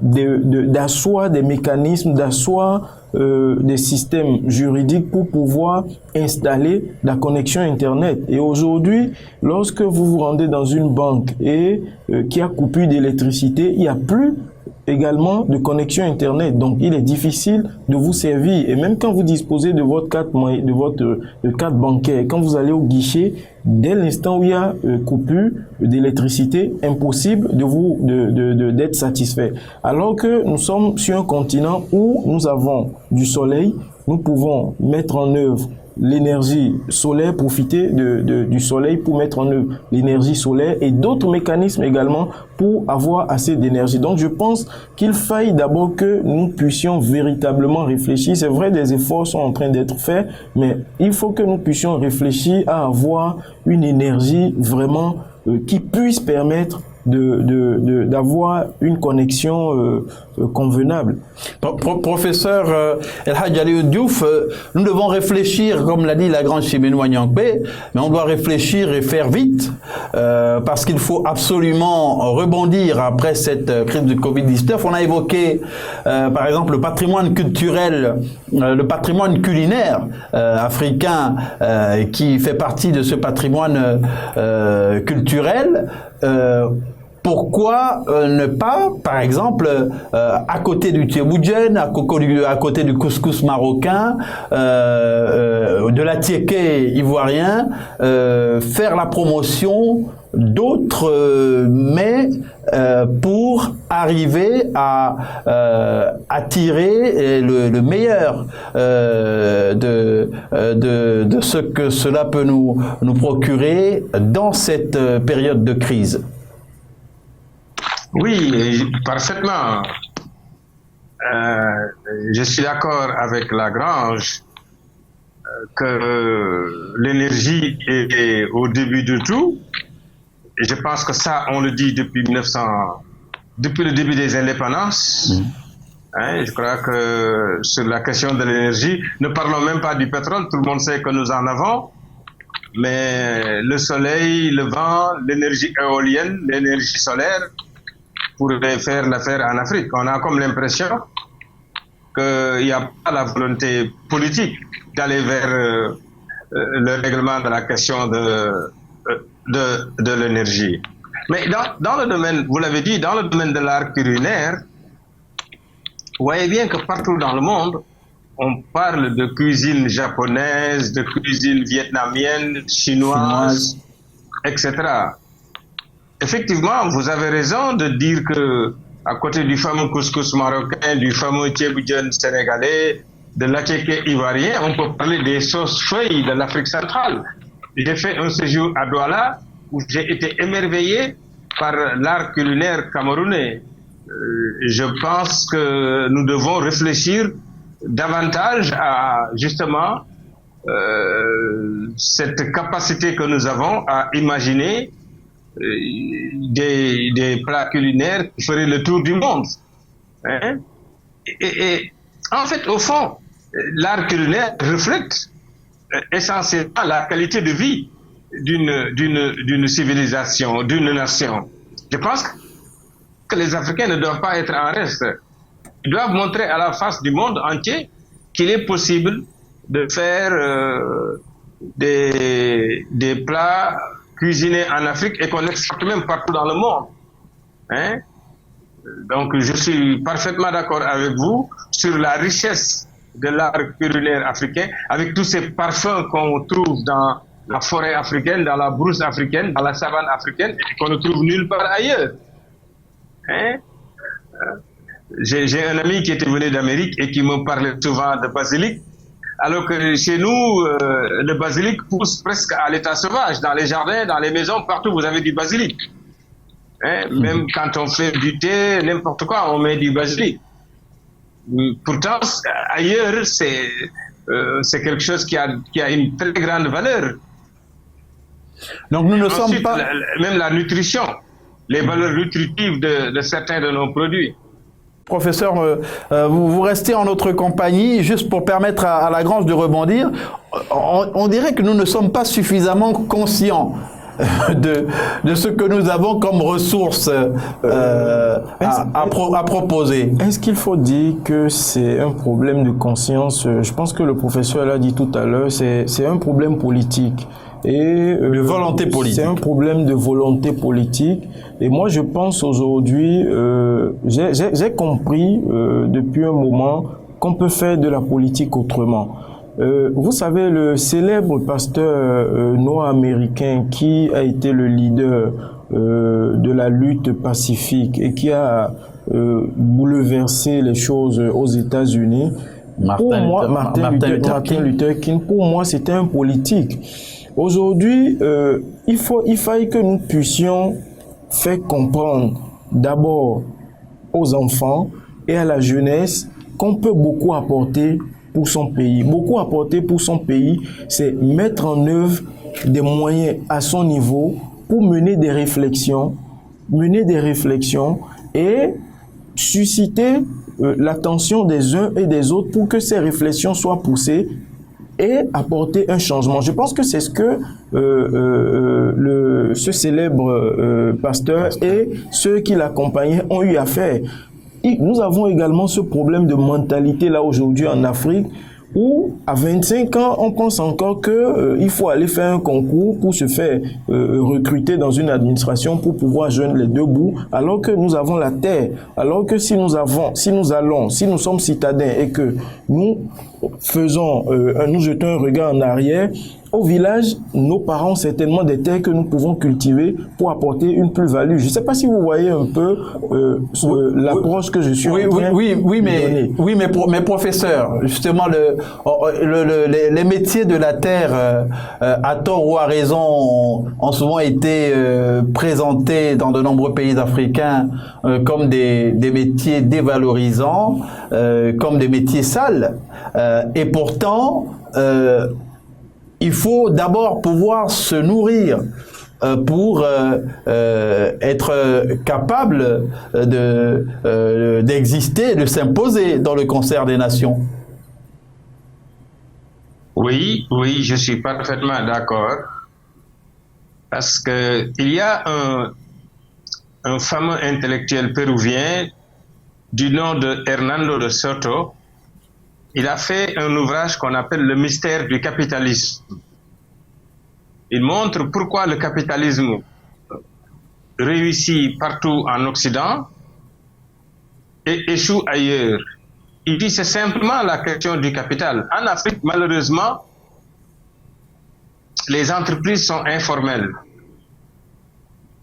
d'asseoir des mécanismes, d'asseoir des systèmes juridiques pour pouvoir installer la connexion Internet. Et aujourd'hui, lorsque vous vous rendez dans une banque et qui a coupure d'électricité, il n'y a plus également de connexion Internet. Donc, il est difficile de vous servir. Et même quand vous disposez de votre carte bancaire, quand vous allez au guichet, dès l'instant où il y a coupure d'électricité, impossible d'être satisfait. Alors que nous sommes sur un continent où nous avons du soleil, nous pouvons mettre en œuvre l'énergie solaire, profiter du soleil pour mettre en œuvre l'énergie solaire et d'autres mécanismes également pour avoir assez d'énergie. Donc je pense qu'il faille d'abord que nous puissions véritablement réfléchir. C'est vrai, des efforts sont en train d'être faits, mais il faut que nous puissions réfléchir à avoir une énergie vraiment qui puisse permettre d'avoir une connexion convenable. Professeur El Hadj Aliou Diouf, nous devons réfléchir, comme l'a dit la grande Chimène Wanyankpé, mais on doit réfléchir et faire vite, parce qu'il faut absolument rebondir après cette crise de Covid-19. On a évoqué, par exemple, le patrimoine culturel, le patrimoine culinaire africain, qui fait partie de ce patrimoine culturel. Pourquoi ne pas, par exemple, à côté du tchéboujen, à côté du couscous marocain, de l'attiéké ivoirien, faire la promotion d'autres mets pour arriver à attirer le meilleur de ce que cela peut nous procurer dans cette période de crise. Oui, parfaitement. Je suis d'accord avec Lagrange que l'énergie est au début de tout. Et je pense que ça, on le dit depuis le début des indépendances. Je crois que sur la question de l'énergie, ne parlons même pas du pétrole, tout le monde sait que nous en avons. Mais le soleil, le vent, l'énergie éolienne, l'énergie solaire, pourrait faire l'affaire en Afrique. On a comme l'impression qu'il n'y a pas la volonté politique d'aller vers le règlement de la question de l'énergie. Mais dans le domaine, vous l'avez dit, dans le domaine de l'art culinaire, vous voyez bien que partout dans le monde, on parle de cuisine japonaise, de cuisine vietnamienne, chinoise, etc. Effectivement, vous avez raison de dire que, à côté du fameux couscous marocain, du fameux tchéboujen sénégalais, de l'attiéké ivoirien, on peut parler des sauces feuilles de l'Afrique centrale. J'ai fait un séjour à Douala où j'ai été émerveillé par l'art culinaire camerounais. Je pense que nous devons réfléchir davantage à, justement, cette capacité que nous avons à imaginer des plats culinaires qui feraient le tour du monde. Et en fait, au fond, l'art culinaire reflète essentiellement la qualité de vie d'une civilisation, d'une nation. Je pense que les Africains ne doivent pas être en reste. Ils doivent montrer à la face du monde entier qu'il est possible de faire des plats cuisinés en Afrique et qu'on exporte même partout dans le monde. Donc je suis parfaitement d'accord avec vous sur la richesse de l'art culinaire africain, avec tous ces parfums qu'on trouve dans la forêt africaine, dans la brousse africaine, dans la savane africaine, et qu'on ne trouve nulle part ailleurs. J'ai un ami qui était venu d'Amérique et qui me parlait souvent de basilic, alors que chez nous, le basilic pousse presque à l'état sauvage. Dans les jardins, dans les maisons, partout, vous avez du basilic. Hein? Même quand on fait du thé, n'importe quoi, on met du basilic. Pourtant, ailleurs, c'est quelque chose qui a une très grande valeur. Donc nous ne Ensuite, sommes pas... même la nutrition, les valeurs nutritives de certains de nos produits. Professeur, vous restez en notre compagnie, juste pour permettre à Lagrange de rebondir. On dirait que nous ne sommes pas suffisamment conscients de ce que nous avons comme ressources à proposer. Est-ce qu'il faut dire que c'est un problème de conscience? Je pense que le professeur l'a dit tout à l'heure, c'est un problème politique. Et de volonté politique. C'est un problème de volonté politique. Et moi, je pense aujourd'hui, j'ai compris depuis un moment qu'on peut faire de la politique autrement. Vous savez, le célèbre pasteur noir américain qui a été le leader de la lutte pacifique et qui a bouleversé les choses aux États-Unis, Martin Luther King, pour moi, c'était un politique. Aujourd'hui, il faille que nous puissions faire comprendre d'abord aux enfants et à la jeunesse qu'on peut beaucoup apporter pour son pays. Beaucoup apporter pour son pays, c'est mettre en œuvre des moyens à son niveau pour mener des réflexions et susciter l'attention des uns et des autres pour que ces réflexions soient poussées et apporter un changement. Je pense que c'est ce que ce célèbre pasteur et ceux qui l'accompagnaient ont eu à faire. Et nous avons également ce problème de mentalité là aujourd'hui en Afrique où à 25 ans, on pense encore que il faut aller faire un concours pour se faire recruter dans une administration pour pouvoir joindre les deux bouts, alors que nous avons la terre, alors que si nous sommes citadins et que nous nous jetons un regard en arrière, au village, nos parents ont certainement des terres que nous pouvons cultiver pour apporter une plus-value. Je ne sais pas si vous voyez un peu l'approche que je suis en train de donner. Oui, mais professeur, justement, les métiers de la terre, à tort ou à raison, ont souvent été présentés dans de nombreux pays africains comme des métiers dévalorisants, comme des métiers sales. Et pourtant, il faut d'abord pouvoir se nourrir pour être capable d'exister, de s'imposer dans le concert des nations. Oui, je suis parfaitement d'accord. Parce que il y a un fameux intellectuel péruvien du nom de Hernando de Soto. Il a fait un ouvrage qu'on appelle Le mystère du capitalisme. Il montre pourquoi le capitalisme réussit partout en Occident et échoue ailleurs. Il dit c'est simplement la question du capital. En Afrique, malheureusement, les entreprises sont informelles.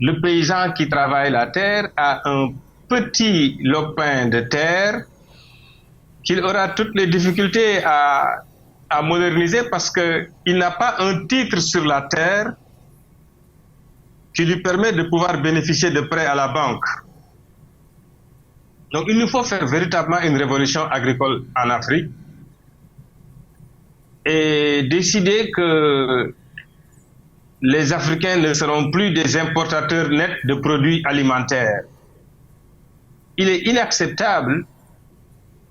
Le paysan qui travaille la terre a un petit lopin de terre qu'il aura toutes les difficultés à moderniser parce qu'il n'a pas un titre sur la terre qui lui permet de pouvoir bénéficier de prêts à la banque. Donc il nous faut faire véritablement une révolution agricole en Afrique et décider que les Africains ne seront plus des importateurs nets de produits alimentaires. Il est inacceptable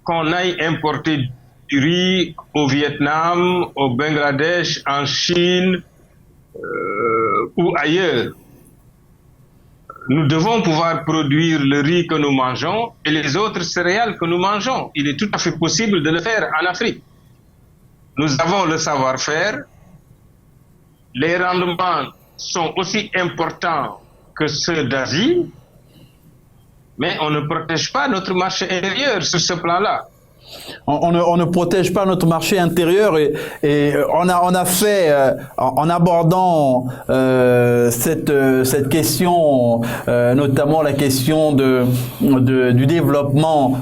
qu'on aille importer du riz au Vietnam, au Bangladesh, en Chine ou ailleurs. Nous devons pouvoir produire le riz que nous mangeons et les autres céréales que nous mangeons. Il est tout à fait possible de le faire en Afrique. Nous avons le savoir-faire. Les rendements sont aussi importants que ceux d'Asie, mais on ne protège pas notre marché intérieur sur ce plan-là. On ne protège pas notre marché intérieur et on a fait en abordant cette question, notamment la question du développement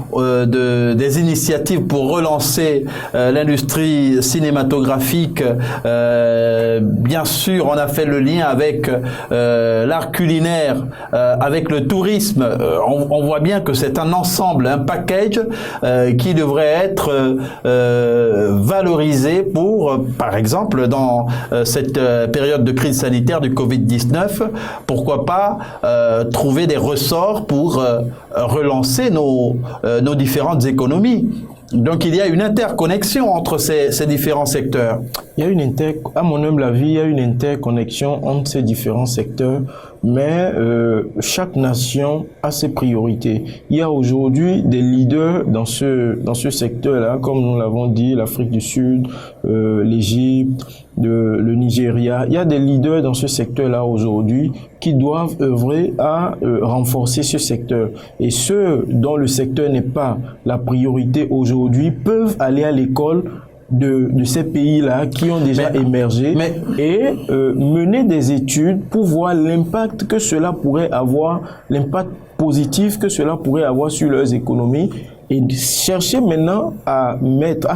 des initiatives pour relancer l'industrie cinématographique. Bien sûr, on a fait le lien avec l'art culinaire, avec le tourisme. On voit bien que c'est un ensemble, un package qui devrait être valorisé pour, par exemple, dans cette période de crise sanitaire du Covid-19, pourquoi pas trouver des ressorts pour relancer nos différentes économies. Donc il y a une interconnexion entre ces différents secteurs. À mon humble avis, il y a une interconnexion entre ces différents secteurs, mais chaque nation a ses priorités. Il y a aujourd'hui des leaders dans ce secteur-là, comme nous l'avons dit, l'Afrique du Sud, l'Égypte, le Nigeria. Il y a des leaders dans ce secteur-là aujourd'hui qui doivent œuvrer à renforcer ce secteur. Et ceux dont le secteur n'est pas la priorité aujourd'hui peuvent aller à l'école de ces pays-là qui ont déjà émergé et mener des études pour voir l'impact que cela pourrait avoir, l'impact positif que cela pourrait avoir sur leurs économies, et chercher maintenant à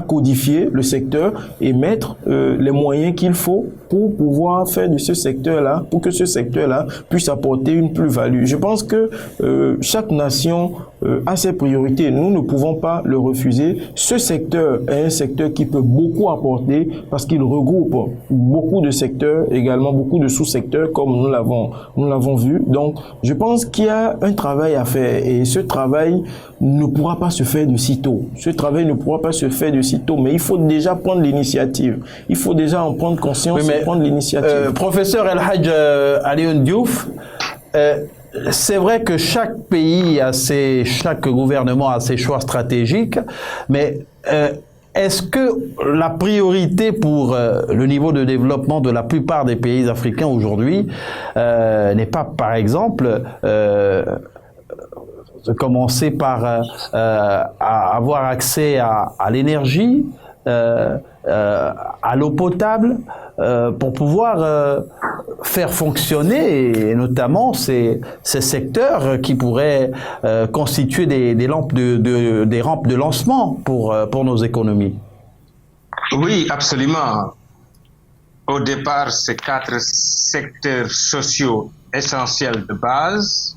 codifier le secteur et mettre les moyens qu'il faut pour pouvoir faire de ce secteur-là, pour que ce secteur-là puisse apporter une plus-value. Je pense que chaque nation a ses priorités. Nous ne pouvons pas le refuser. Ce secteur est un secteur qui peut beaucoup apporter parce qu'il regroupe beaucoup de secteurs, également beaucoup de sous-secteurs comme nous l'avons vu. Donc, je pense qu'il y a un travail à faire et ce travail ne pourra pas se faire de sitôt. Ce travail ne pourra pas se faire de sitôt, mais il faut déjà prendre l'initiative. Il faut déjà en prendre conscience et prendre l'initiative. Professeur El Hadj Alioune Diouf, c'est vrai que chaque pays chaque gouvernement a ses choix stratégiques, mais est-ce que la priorité pour le niveau de développement de la plupart des pays africains aujourd'hui n'est pas, par exemple, de commencer par avoir accès à l'énergie, à l'eau potable, pour pouvoir faire fonctionner et notamment ces secteurs qui pourraient constituer des rampes de lancement pour nos économies. Oui, absolument. Au départ, ces 4 secteurs sociaux essentiels de base: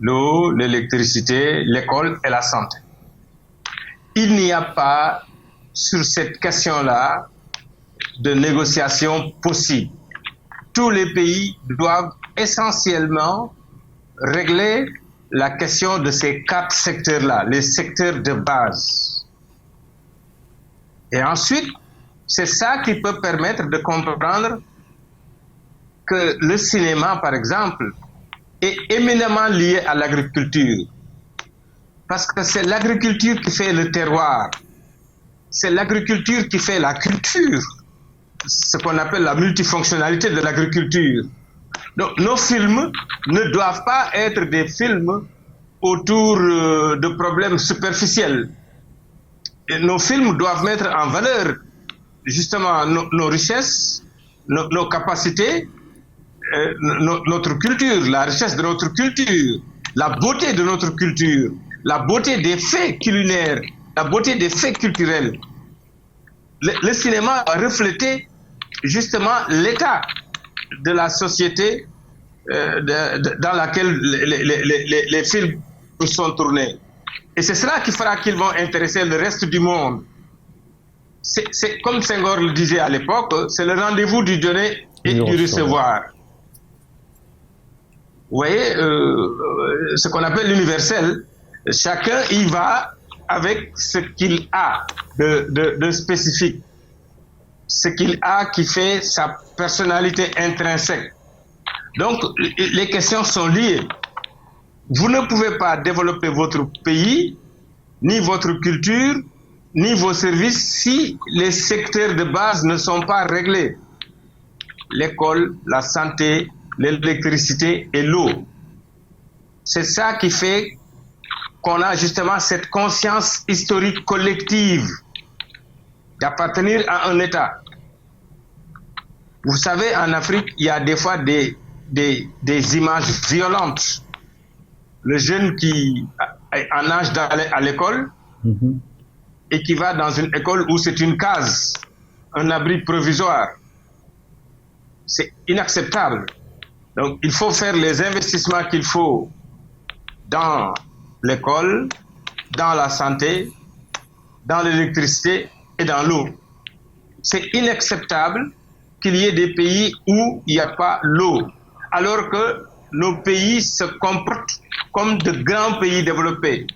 l'eau, l'électricité, l'école et la santé. Il n'y a pas sur cette question-là de négociation possible. Tous les pays doivent essentiellement régler la question de ces 4 secteurs-là, les secteurs de base. Et ensuite, c'est ça qui peut permettre de comprendre que le cinéma, par exemple, est éminemment lié à l'agriculture. Parce que c'est l'agriculture qui fait le terroir. C'est l'agriculture qui fait la culture. Ce qu'on appelle la multifonctionnalité de l'agriculture. Donc, nos films ne doivent pas être des films autour de problèmes superficiels. Et nos films doivent mettre en valeur justement nos richesses, nos capacités, notre culture, la richesse de notre culture, la beauté de notre culture, la beauté des faits culinaires, la beauté des faits culturels. Le cinéma a reflété justement l'état de la société dans laquelle les films sont tournés. Et c'est cela qui fera qu'ils vont intéresser le reste du monde. C'est comme Senghor le disait à l'époque, c'est le rendez-vous du donner et du recevoir. Vous voyez, ce qu'on appelle l'universel, chacun y va avec ce qu'il a de spécifique, ce qu'il a qui fait sa personnalité intrinsèque. Donc, les questions sont liées. Vous ne pouvez pas développer votre pays, ni votre culture, ni vos services si les secteurs de base ne sont pas réglés. L'école, la santé, l'électricité et l'eau. C'est ça qui fait qu'on a justement cette conscience historique collective d'appartenir à un État. Vous savez, en Afrique, il y a des fois des images violentes. Le jeune qui est en âge d'aller à l'école et qui va dans une école où c'est une case, un abri provisoire. C'est inacceptable. Donc, il faut faire les investissements qu'il faut dans l'école, dans la santé, dans l'électricité et dans l'eau. C'est inacceptable qu'il y ait des pays où il n'y a pas l'eau, alors que nos pays se comportent comme de grands pays développés.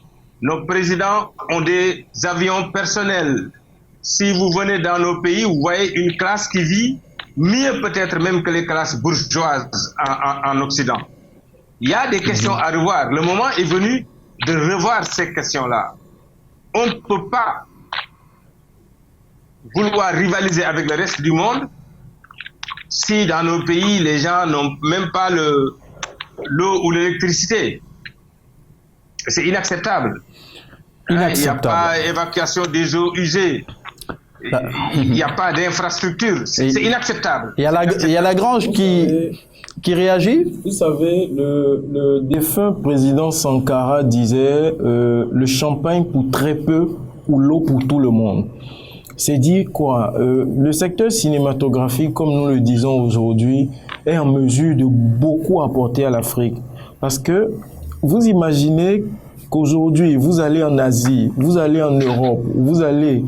Nos présidents ont des avions personnels. Si vous venez dans nos pays, vous voyez une classe qui vit mieux peut-être même que les classes bourgeoises en Occident. Il y a des questions à revoir. Le moment est venu de revoir ces questions-là. On ne peut pas vouloir rivaliser avec le reste du monde si dans nos pays, les gens n'ont même pas l'eau ou l'électricité. C'est inacceptable. Il n'y a pas d'évacuation des eaux usées. Il n'y a pas d'infrastructure. C'est inacceptable. Il y a Lagrange qui réagit. Vous savez, le défunt président Sankara disait le champagne pour très peu ou l'eau pour tout le monde. C'est dire quoi? Le secteur cinématographique, comme nous le disons aujourd'hui, est en mesure de beaucoup apporter à l'Afrique. Parce que vous imaginez qu'aujourd'hui, vous allez en Asie, vous allez en Europe, vous allez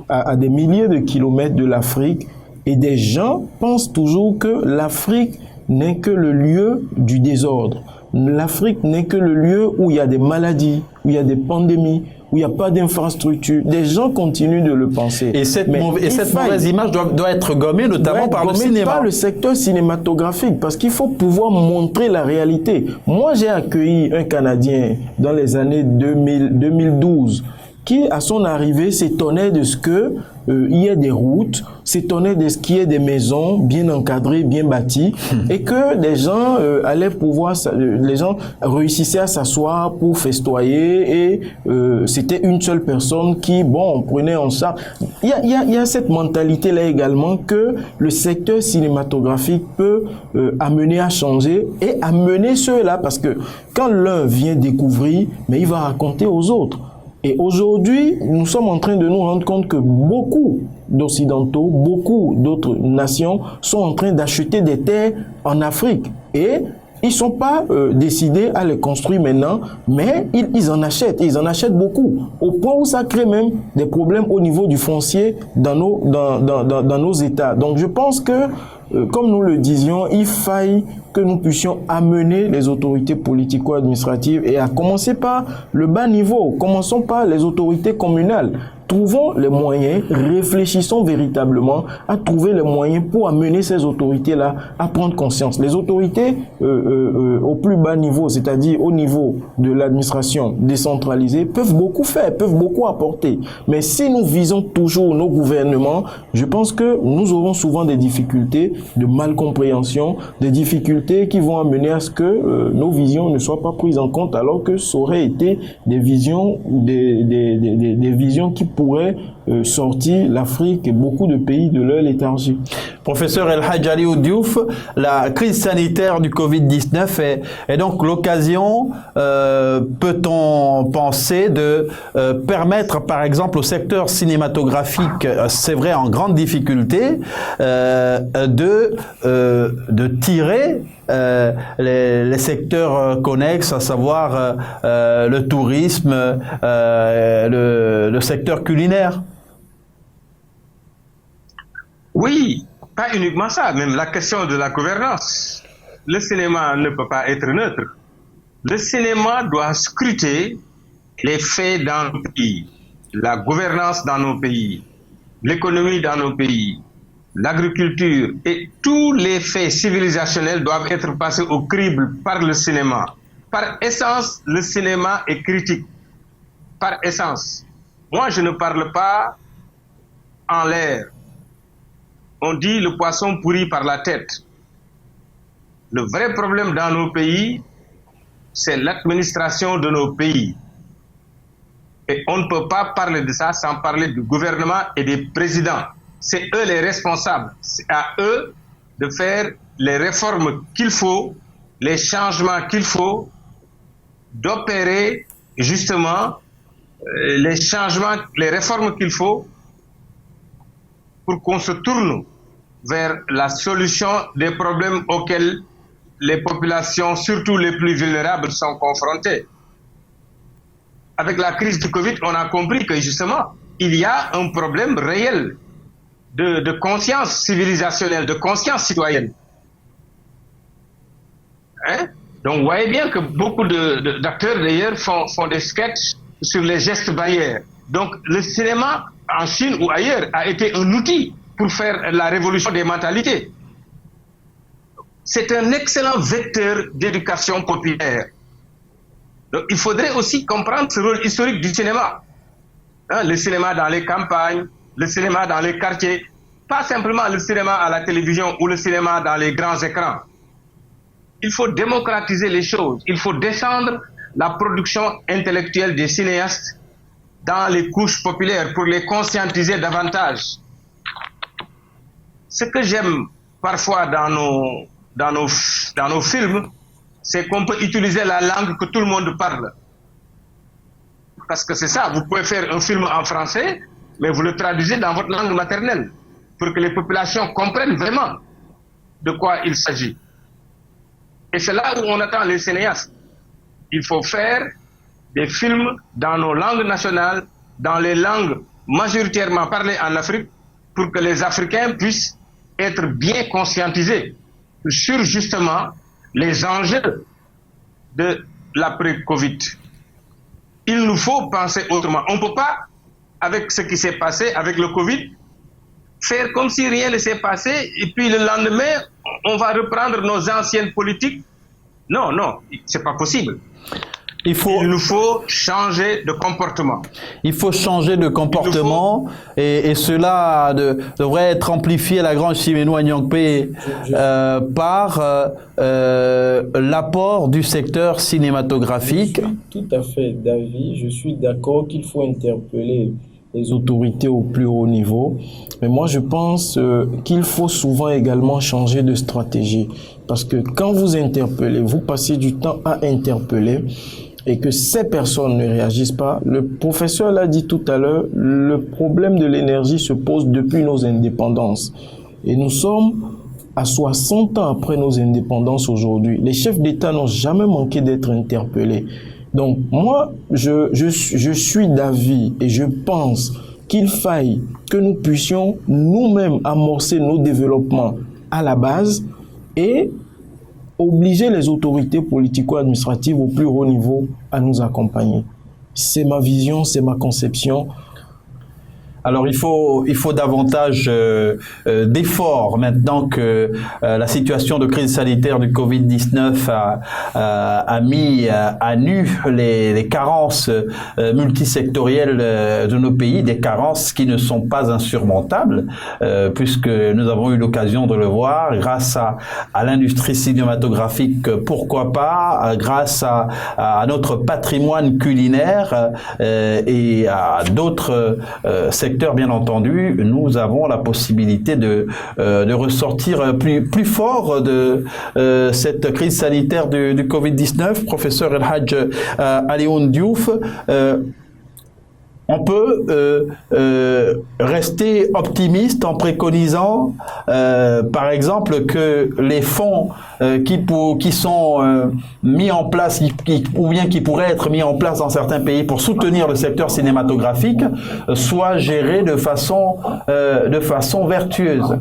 à des milliers de kilomètres de l'Afrique, et des gens pensent toujours que l'Afrique n'est que le lieu du désordre. L'Afrique n'est que le lieu où il y a des maladies, où il y a des pandémies, où il n'y a pas d'infrastructure. Des gens continuent de le penser. Et cette mauvaise image doit être gommée, notamment par le cinéma. Par le secteur cinématographique, parce qu'il faut pouvoir montrer la réalité. Moi, j'ai accueilli un Canadien dans les années 2012 qui, à son arrivée, s'étonnait de ce que il y ait des routes, s'étonnait de ce qu'il y ait des maisons bien encadrées, bien bâties, et que des gens allaient pouvoir, les gens réussissaient à s'asseoir pour festoyer, et c'était une seule personne qui, bon, prenait en charge. Il y a cette mentalité-là également que le secteur cinématographique peut amener à changer et amener ceux-là, parce que quand l'un vient découvrir, mais il va raconter aux autres. Et aujourd'hui, nous sommes en train de nous rendre compte que beaucoup d'Occidentaux, beaucoup d'autres nations sont en train d'acheter des terres en Afrique. Et ils ne sont pas décidés à les construire maintenant, mais ils en achètent. Et ils en achètent beaucoup. Au point où ça crée même des problèmes au niveau du foncier dans nos États. Donc je pense que, comme nous le disions, il faille que nous puissions amener les autorités politico-administratives, et à commencer par le bas niveau. Commençons par les autorités communales. Trouvons les moyens, réfléchissons véritablement à trouver les moyens pour amener ces autorités-là à prendre conscience. Les autorités au plus bas niveau, c'est-à-dire au niveau de l'administration décentralisée, peuvent beaucoup faire, peuvent beaucoup apporter. Mais si nous visons toujours nos gouvernements, je pense que nous aurons souvent des difficultés de malcompréhension, des difficultés qui vont amener à ce que nos visions ne soient pas prises en compte, alors que ça aurait été des visions, des visions qui pourraient sortir l'Afrique et beaucoup de pays de leur léthargie. Professeur El Hadj Aliou Diouf, la crise sanitaire du Covid-19 est donc l'occasion, peut-on penser, de permettre par exemple au secteur cinématographique, c'est vrai en grande difficulté, de tirer les secteurs connexes, à savoir le tourisme, le secteur culinaire. Oui, pas uniquement ça, même la question de la gouvernance. Le cinéma ne peut pas être neutre. Le cinéma doit scruter les faits dans nos pays, la gouvernance dans nos pays, l'économie dans nos pays, l'agriculture, et tous les faits civilisationnels doivent être passés au crible par le cinéma. Par essence, le cinéma est critique. Par essence. Moi, je ne parle pas en l'air. On dit le poisson pourri par la tête. Le vrai problème dans nos pays, c'est l'administration de nos pays. Et on ne peut pas parler de ça sans parler du gouvernement et des présidents. C'est eux les responsables. C'est à eux de faire les réformes qu'il faut, les changements qu'il faut, d'opérer justement les changements, les réformes qu'il faut pour qu'on se tourne vers la solution des problèmes auxquels les populations, surtout les plus vulnérables, sont confrontées. Avec la crise du Covid, on a compris que justement, il y a un problème réel de conscience civilisationnelle, de conscience citoyenne. Hein? Donc, vous voyez bien que beaucoup d'acteurs, d'ailleurs, font des sketchs sur les gestes barrières. Donc, le cinéma, en Chine ou ailleurs, a été un outil pour faire la révolution des mentalités. C'est un excellent vecteur d'éducation populaire. Donc, il faudrait aussi comprendre ce rôle historique du cinéma. Hein, le cinéma dans les campagnes, le cinéma dans les quartiers, pas simplement le cinéma à la télévision ou le cinéma dans les grands écrans. Il faut démocratiser les choses. Il faut descendre la production intellectuelle des cinéastes dans les couches populaires pour les conscientiser davantage. Ce que j'aime parfois dans nos films, c'est qu'on peut utiliser la langue que tout le monde parle. Parce que c'est ça, vous pouvez faire un film en français, mais vous le traduisez dans votre langue maternelle, pour que les populations comprennent vraiment de quoi il s'agit. Et c'est là où on attend les cinéastes. Il faut faire des films dans nos langues nationales, dans les langues majoritairement parlées en Afrique, pour que les Africains puissent être bien conscientisés sur justement les enjeux de l'après-Covid. Il nous faut penser autrement. On ne peut pas, avec ce qui s'est passé avec le Covid, faire comme si rien ne s'est passé et puis le lendemain, on va reprendre nos anciennes politiques. Non, c'est pas possible. Il nous faut changer de comportement. Il faut changer de comportement et cela devrait être amplifié à la Grange Siménois Nyangpe par l'apport du secteur cinématographique. Je suis tout à fait d'avis. Je suis d'accord qu'il faut interpeller les autorités au plus haut niveau. Mais moi, je pense qu'il faut souvent également changer de stratégie. Parce que quand vous interpellez, vous passez du temps à interpeller et que ces personnes ne réagissent pas, le professeur l'a dit tout à l'heure, le problème de l'énergie se pose depuis nos indépendances. Et nous sommes à 60 ans après nos indépendances aujourd'hui. Les chefs d'État n'ont jamais manqué d'être interpellés. Donc moi, je suis d'avis et je pense qu'il faille que nous puissions nous-mêmes amorcer nos développements à la base et obliger les autorités politico-administratives au plus haut niveau à nous accompagner. C'est ma vision, c'est ma conception. Alors il faut davantage d'efforts maintenant que la situation de crise sanitaire du Covid-19 a mis à nu les carences multisectorielles de nos pays, des carences qui ne sont pas insurmontables, puisque nous avons eu l'occasion de le voir grâce à l'industrie cinématographique, pourquoi pas, grâce à notre patrimoine culinaire et à d'autres secteurs. Bien entendu, nous avons la possibilité de ressortir plus fort de cette crise sanitaire du Covid-19. Professeur El Hadj Alioune Diouf, on peut rester optimiste en préconisant, par exemple, que les fonds qui sont mis en place, ou bien qui pourraient être mis en place dans certains pays pour soutenir le secteur cinématographique, soient gérés de façon vertueuse.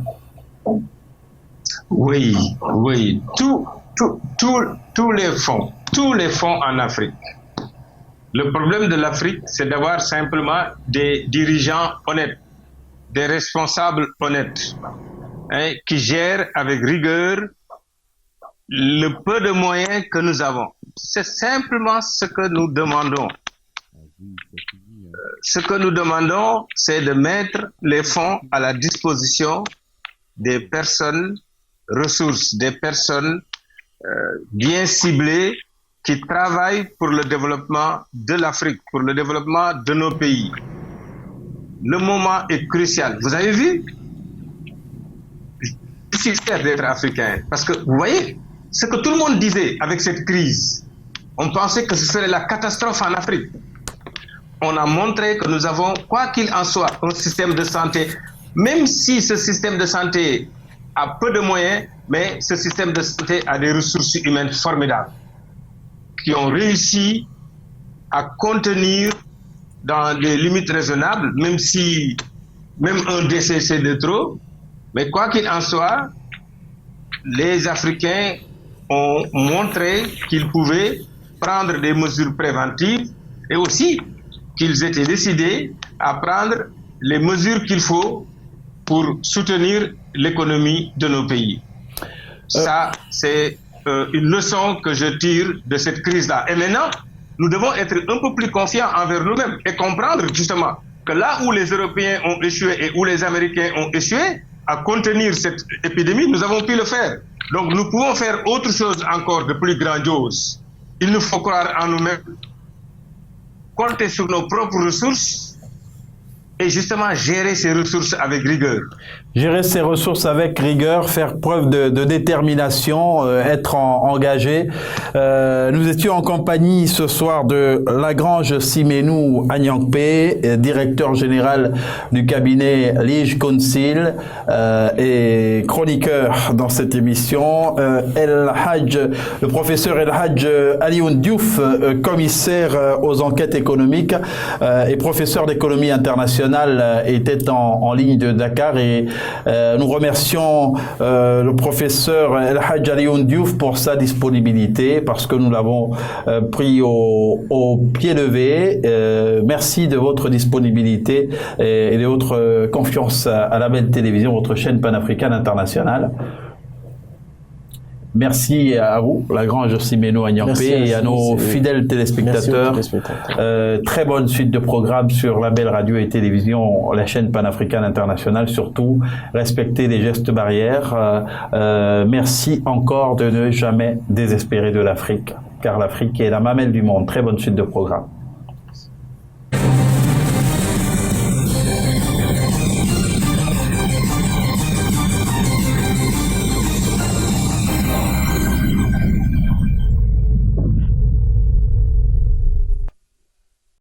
Oui. Tous les fonds en Afrique. Le problème de l'Afrique, c'est d'avoir simplement des dirigeants honnêtes, des responsables honnêtes, qui gèrent avec rigueur le peu de moyens que nous avons. C'est simplement ce que nous demandons. Ce que nous demandons, c'est de mettre les fonds à la disposition des personnes ressources, des personnes bien ciblées qui travaillent pour le développement de l'Afrique, pour le développement de nos pays. Le moment est crucial. Vous avez vu? Je suis fier d'être africain parce que, vous voyez, ce que tout le monde disait avec cette crise, on pensait que ce serait la catastrophe en Afrique. On a montré que nous avons, quoi qu'il en soit, un système de santé, même si ce système de santé a peu de moyens, mais ce système de santé a des ressources humaines formidables qui ont réussi à contenir dans des limites raisonnables, même un décès c'est de trop, mais quoi qu'il en soit, les Africains ont montré qu'ils pouvaient prendre des mesures préventives et aussi qu'ils étaient décidés à prendre les mesures qu'il faut pour soutenir l'économie de nos pays. Ça, c'est une leçon que je tire de cette crise-là. Et maintenant, nous devons être un peu plus confiants envers nous-mêmes et comprendre justement que là où les Européens ont échoué et où les Américains ont échoué à contenir cette épidémie, nous avons pu le faire. Donc nous pouvons faire autre chose encore de plus grandiose. Il nous faut croire en nous-mêmes, compter sur nos propres ressources et justement gérer ces ressources avec rigueur. Gérer ces ressources avec rigueur, faire preuve de détermination, être engagé. Nous étions en compagnie ce soir de Lagrange Simenou Agnampe, directeur général du cabinet Lige Council et chroniqueur dans cette émission. Le professeur El Hadj Alioune Diouf, commissaire aux enquêtes économiques et professeur d'économie internationale, était en ligne de Dakar et nous remercions le professeur El Hadj Alioune Diouf pour sa disponibilité parce que nous l'avons pris au pied levé. Merci de votre disponibilité et de votre confiance à la belle télévision, votre chaîne panafricaine internationale. Merci à vous, Lagrange Simenou Agnampe, et à nos fidèles téléspectateurs. Très bonne suite de programmes sur la belle radio et télévision, la chaîne panafricaine internationale. Surtout, respectez les gestes barrières. Merci encore de ne jamais désespérer de l'Afrique, car l'Afrique est la mamelle du monde. Très bonne suite de programmes.